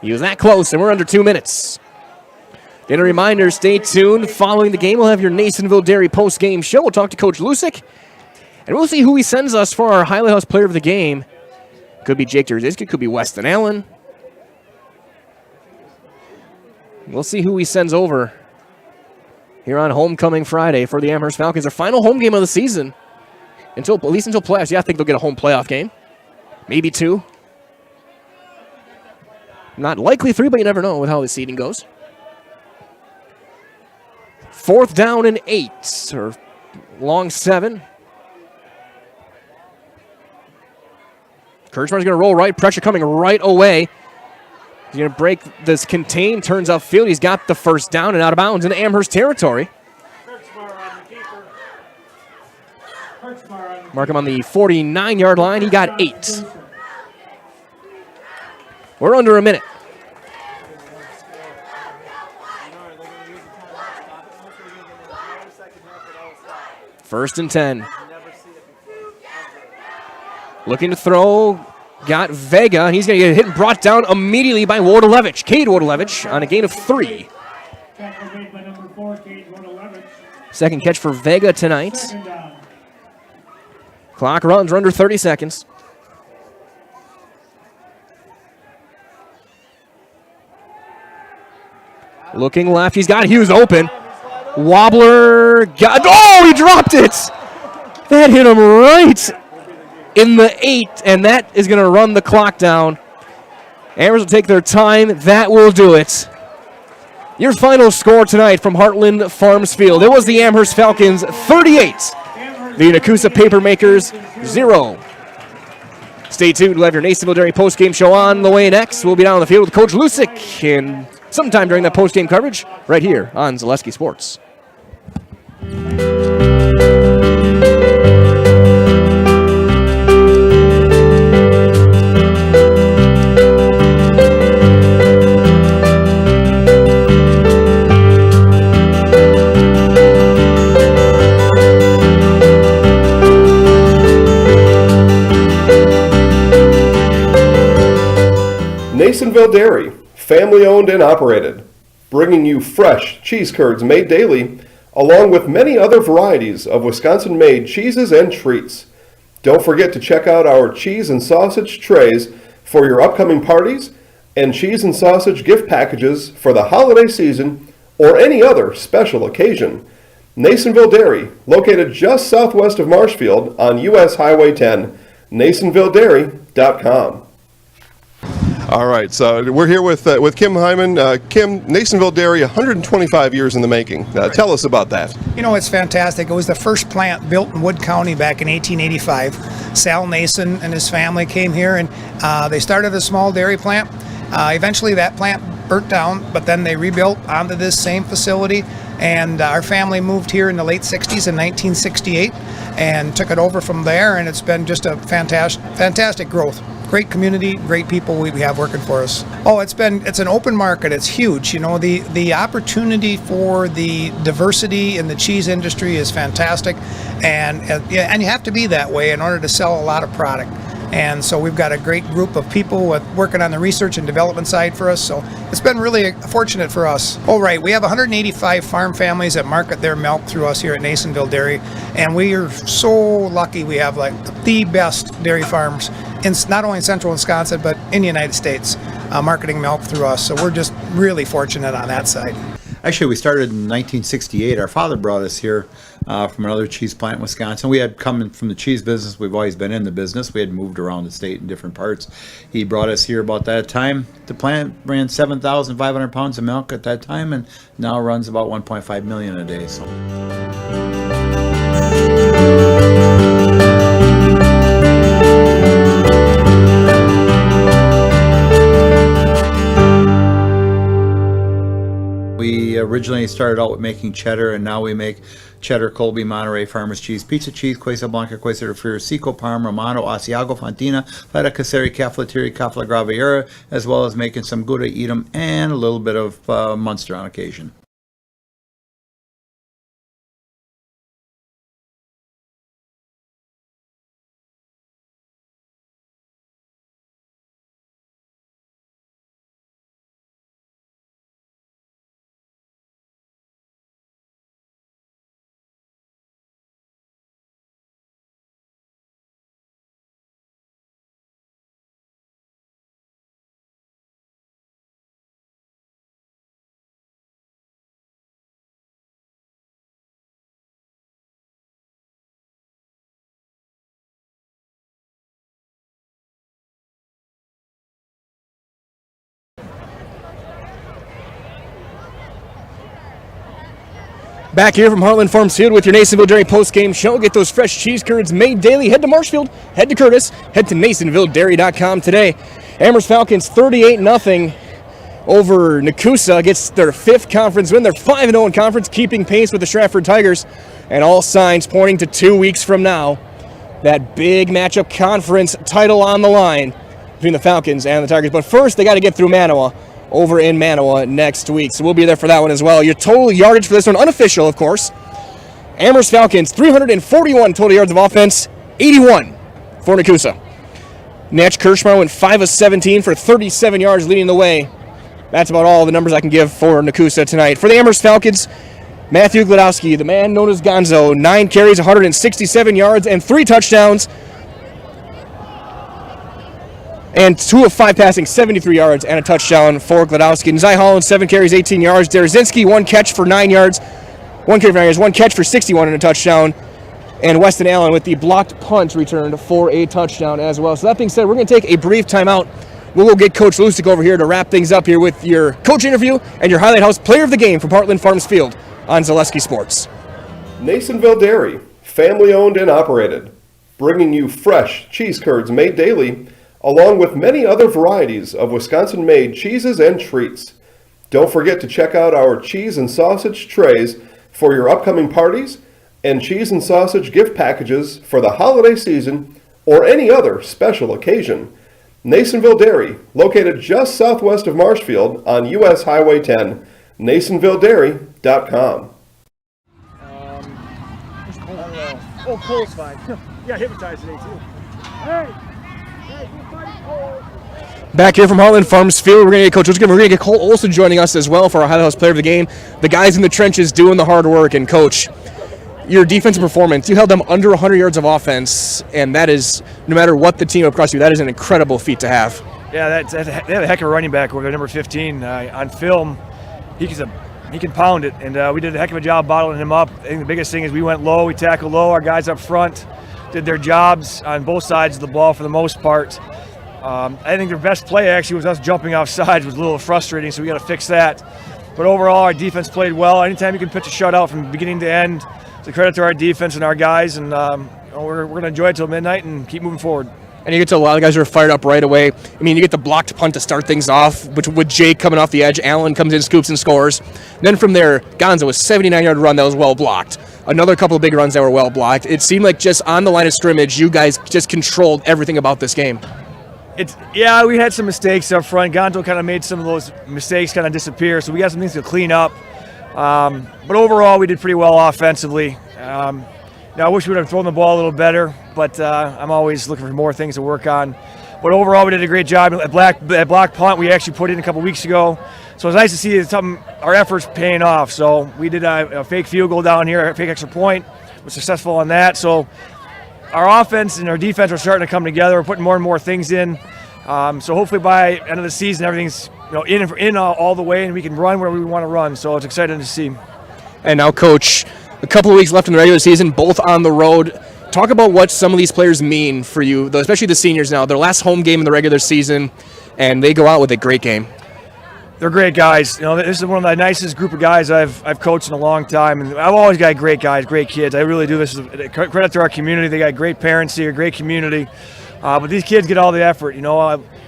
He was that close, and we're under 2 minutes. And a reminder, stay tuned. Following the game, we'll have your Nasonville Dairy post-game show. We'll talk to Coach Lusick, and we'll see who he sends us for our Highlight House player of the game. Could be Jake Derziski, could be Weston Allen. We'll see who he sends over here on Homecoming Friday for the Amherst Falcons. Their final home game of the season, at least until playoffs. Yeah, I think they'll get a home playoff game. Maybe 2. Not likely 3, but you never know with how the seeding goes. 4th down and 8, or long 7. Kirchmar's going to roll right, pressure coming right away. He's going to break this contain, turns upfield. He's got the first down and out of bounds into Amherst territory. Mark him on the 49-yard line. He got 8. We're under a minute. First and 10. Looking to throw. Got Vega. He's going to get hit and brought down immediately by Wardalevich. Cade Wardalevich on a gain of 3. Second catch for Vega tonight. Clock runs. We're under 30 seconds. Looking left. He's got Hughes open. Wobbler. He dropped it. That hit him right in the 8, and that is going to run the clock down. Amherst will take their time. That will do it. Your final score tonight from Heartland Farms Field. It was the Amherst Falcons 38, the Nekoosa Papermakers 0. Stay tuned. We'll have your Nasonville Dairy postgame show on the way next. We'll be down on the field with Coach Lusick and sometime during that postgame coverage right here on Zaleski Sports. Nasonville Dairy, family owned and operated, bringing you fresh cheese curds made daily, along with many other varieties of Wisconsin-made cheeses and treats. Don't forget to check out our cheese and sausage trays for your upcoming parties and cheese and sausage gift packages for the holiday season or any other special occasion. Nasonville Dairy, located just southwest of Marshfield on US Highway 10, NasonvilleDairy.com. All right, so we're here with Kim Hyman. Kim, Nasonville Dairy, 125 years in the making. Tell us about that. You know, it's fantastic. It was the first plant built in Wood County back in 1885. Sal Nason and his family came here, and they started a small dairy plant. Eventually that plant burnt down, but then they rebuilt onto this same facility, and our family moved here in the late 60s in 1968 and took it over from there, and it's been just a fantastic growth. Great community, great people we have working for us. Oh, it's an open market. It's huge. You know, the opportunity for the diversity in the cheese industry is fantastic, and you have to be that way in order to sell a lot of product. And so we've got a great group of people working on the research and development side for us. So it's been really fortunate for us. Oh, right. We have 185 farm families that market their milk through us here at Nasonville Dairy. And we are so lucky we have like the best dairy farms in not only in central Wisconsin, but in the United States, marketing milk through us. So we're just really fortunate on that side. Actually, we started in 1968. Our father brought us here from another cheese plant in Wisconsin. We had come from the cheese business. We've always been in the business. We had moved around the state in different parts. He brought us here about that time. The plant ran 7,500 pounds of milk at that time, and now runs about 1.5 million a day. So. We originally started out with making cheddar, and now we make cheddar, Colby, Monterey, Farmers Cheese, Pizza Cheese, Quesa Blanca, Quesa de Friar, Seco, Parma, Romano, Asiago, Fontina, Feta Caseri, Cafflettieri, Cafla Graviera, as well as making some Gouda Edam and a little bit of Munster on occasion. Back here from Heartland Farms Field with your Nasonville Dairy post-game show. Get those fresh cheese curds made daily. Head to Marshfield, head to Curtis, head to NasonvilleDairy.com today. Amherst Falcons 38-0 over Nekoosa. Gets their 5th conference win. They're 5-0 in conference, keeping pace with the Stratford Tigers. And all signs pointing to 2 weeks from now. That big matchup conference title on the line between the Falcons and the Tigers. But first, they got to get through Manawa over in Manawa next week. So we'll be there for that one as well. Your total yardage for this one, unofficial, of course. Amherst Falcons, 341 total yards of offense, 81 for Nekoosa. Natch Kirschmar went 5 of 17 for 37 yards leading the way. That's about all the numbers I can give for Nekoosa tonight. For the Amherst Falcons, Matthew Gladowski, the man known as Gonzo, 9 carries, 167 yards, and 3 touchdowns. And 2 of 5 passing, 73 yards, and a touchdown for Gladowski. Nzai Holland, 7 carries, 18 yards. Derazinski, 1 catch for 9 yards. 1 carry for 9 yards, 1 catch for 61 and a touchdown. And Weston Allen with the blocked punt returned for a touchdown as well. So that being said, we're going to take a brief timeout. We'll go get Coach Lusick over here to wrap things up here with your coach interview and your Highlight House Player of the Game from Heartland Farms Field on Zaleski Sports. Nasonville Dairy, family owned and operated, bringing you fresh cheese curds made daily, along with many other varieties of Wisconsin-made cheeses and treats. Don't forget to check out our cheese and sausage trays for your upcoming parties and cheese and sausage gift packages for the holiday season or any other special occasion. Nasonville Dairy, located just southwest of Marshfield on U.S. Highway 10, NasonvilleDairy.com. Oh, Cole's fine. Yeah, hypnotized today too. Hey, Back here from Heartland Farms Field, we're going to get Coach Lusick. We're going to get Cole Olson joining us as well for our Highlight House Player of the Game. The guys in the trenches doing the hard work. And Coach, your defensive performance, you held them under 100 yards of offense, and that is, no matter what the team across you, that is an incredible feat to have. Yeah, they have a heck of a running back over there, number 15. On film, he can pound it, and we did a heck of a job bottling him up. I think the biggest thing is we went low, we tackled low. Our guys up front did their jobs on both sides of the ball for the most part. I think their best play actually was us jumping off sides, was a little frustrating, so we got to fix that. But overall, our defense played well. Anytime you can pitch a shutout from beginning to end, it's a credit to our defense and our guys, and we're going to enjoy it till midnight and keep moving forward. And you get to a lot of guys who are fired up right away. I mean, you get the blocked punt to start things off, with Jake coming off the edge. Allen comes in, scoops, and scores. Then from there, Gonzo was a 79-yard run that was well blocked. Another couple of big runs that were well blocked. It seemed like just on the line of scrimmage, you guys just controlled everything about this game. Yeah, we had some mistakes up front. Gonzo kind of made some of those mistakes kind of disappear, so we got some things to clean up. But overall, we did pretty well offensively. I wish we would have thrown the ball a little better, but I'm always looking for more things to work on. But overall, we did a great job. That block punt we actually put in a couple weeks ago, so it's nice to see our efforts paying off. So we did a fake field goal down here, a fake extra point. We're successful on that. So our offense and our defense are starting to come together. We're putting more and more things in. So hopefully by end of the season, everything's in all the way, and we can run where we want to run. So it's exciting to see. And now, Coach, a couple of weeks left in the regular season, both on the road. Talk about what some of these players mean for you, especially the seniors now. Their last home game in the regular season, and they go out with a great game. They're great guys. This is one of the nicest group of guys I've coached in a long time, and I've always got great guys, great kids. I really do. This is a credit to our community. They got great parents here, great community. But these kids get all the effort.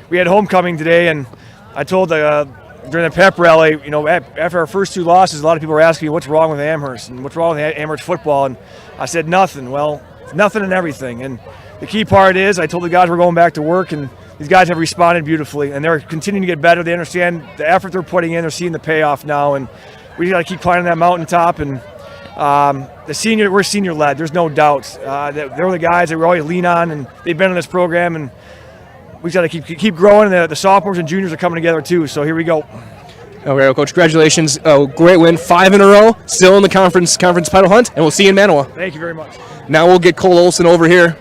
We had homecoming today, and I told during the pep rally, after our first two losses, a lot of people were asking me what's wrong with Amherst and what's wrong with Amherst football, and I said nothing. Well, nothing and everything. And the key part is I told the guys we're going back to work, and these guys have responded beautifully, and they're continuing to get better. They understand the effort they're putting in. They're seeing the payoff now, and we got to keep climbing that mountaintop. And we're senior led. There's no doubt. They're the guys that we always lean on, and they've been in this program, and we've got to keep growing. And the sophomores and juniors are coming together too. So here we go. Okay, Coach, congratulations. Great win, 5 in a row, still in the conference title hunt, and we'll see you in Manawa. Thank you very much. Now we'll get Cole Olson over here,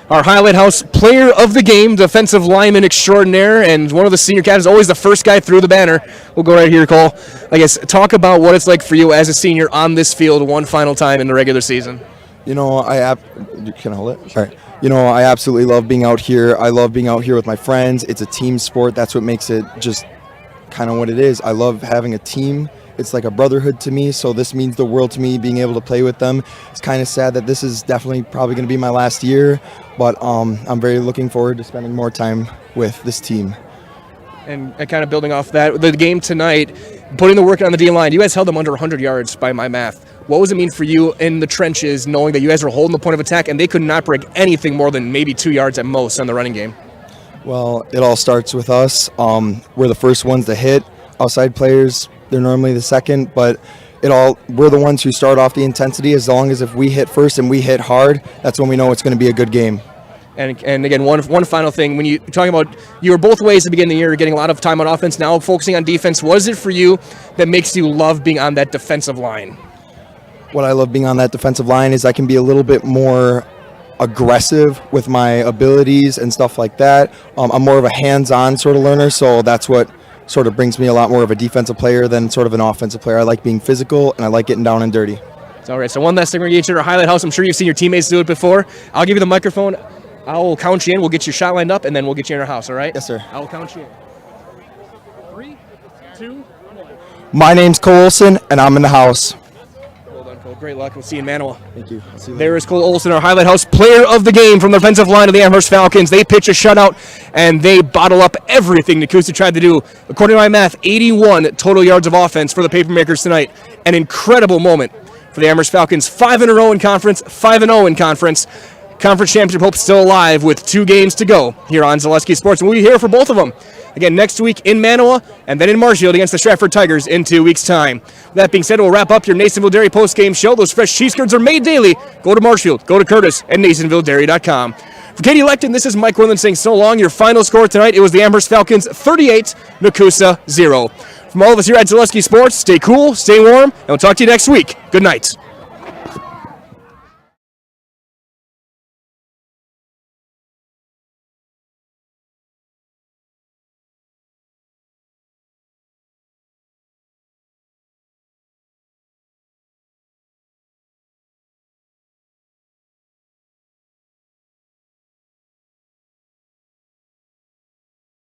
our Highlight House Player of the Game, defensive lineman extraordinaire, and one of the senior captains, always the first guy through the banner. We'll go right here, Cole. I guess talk about what it's like for you as a senior on this field one final time in the regular season. Can I hold it? All right. I absolutely love being out here. I love being out here with my friends. It's a team sport. That's what makes it just kind of what it is. I love having a team. It's like a brotherhood to me, so this means the world to me, being able to play with them. It's kind of sad that this is definitely probably going to be my last year, but I'm very looking forward to spending more time with this team. And kind of building off that, the game tonight, putting the work on the D-line, you guys held them under 100 yards by my math. What was it mean for you in the trenches, knowing that you guys were holding the point of attack and they could not break anything more than maybe 2 yards at most on the running game? Well, it all starts with us. We're the first ones to hit. Outside players, they're normally the second, but we're the ones who start off the intensity. As long as if we hit first and we hit hard, that's when we know it's going to be a good game. And again, one final thing, when you're talking about, you were both ways at the beginning of the year, you're getting a lot of time on offense, now focusing on defense. What is it for you that makes you love being on that defensive line? What I love being on that defensive line is I can be a little bit more aggressive with my abilities and stuff like that. I'm more of a hands-on sort of learner, so that's what sort of brings me a lot more of a defensive player than sort of an offensive player. I like being physical, and I like getting down and dirty. It's all right. So one last thing, we're going to get you to our highlight house. I'm sure you've seen your teammates do it before. I'll give you the microphone. I will count you in. We'll get your shot lined up, and then we'll get you in our house, all right? Yes, sir. I will count you in. 3, 2, 1. My name's Cole Olson, and I'm in the house. Well done, Cole. Great luck. We'll see you in Manawa. Thank you. I'll see you There is Cole Olson, our highlight house player of the game from the defensive line of the Amherst Falcons. They pitch a shutout, and they bottle up everything Nekoosa tried to do. According to my math, 81 total yards of offense for the Papermakers tonight. An incredible moment for the Amherst Falcons. 5 in a row in conference, 5-0 in conference. Conference championship hope still alive with 2 games to go here on Zaleski Sports. And we'll be here for both of them. Again, next week in Manawa and then in Marshfield against the Stratford Tigers in 2 weeks' time. That being said, we'll wrap up your Nasonville Dairy post-game show. Those fresh cheese curds are made daily. Go to Marshfield, go to Curtis, and NasonvilleDairy.com. For Katie Lecton, this is Mike Wendland saying so long. Your final score tonight, it was the Amherst Falcons 38, Nekoosa 0. From all of us here at Zaleski Sports, stay cool, stay warm, and we'll talk to you next week. Good night.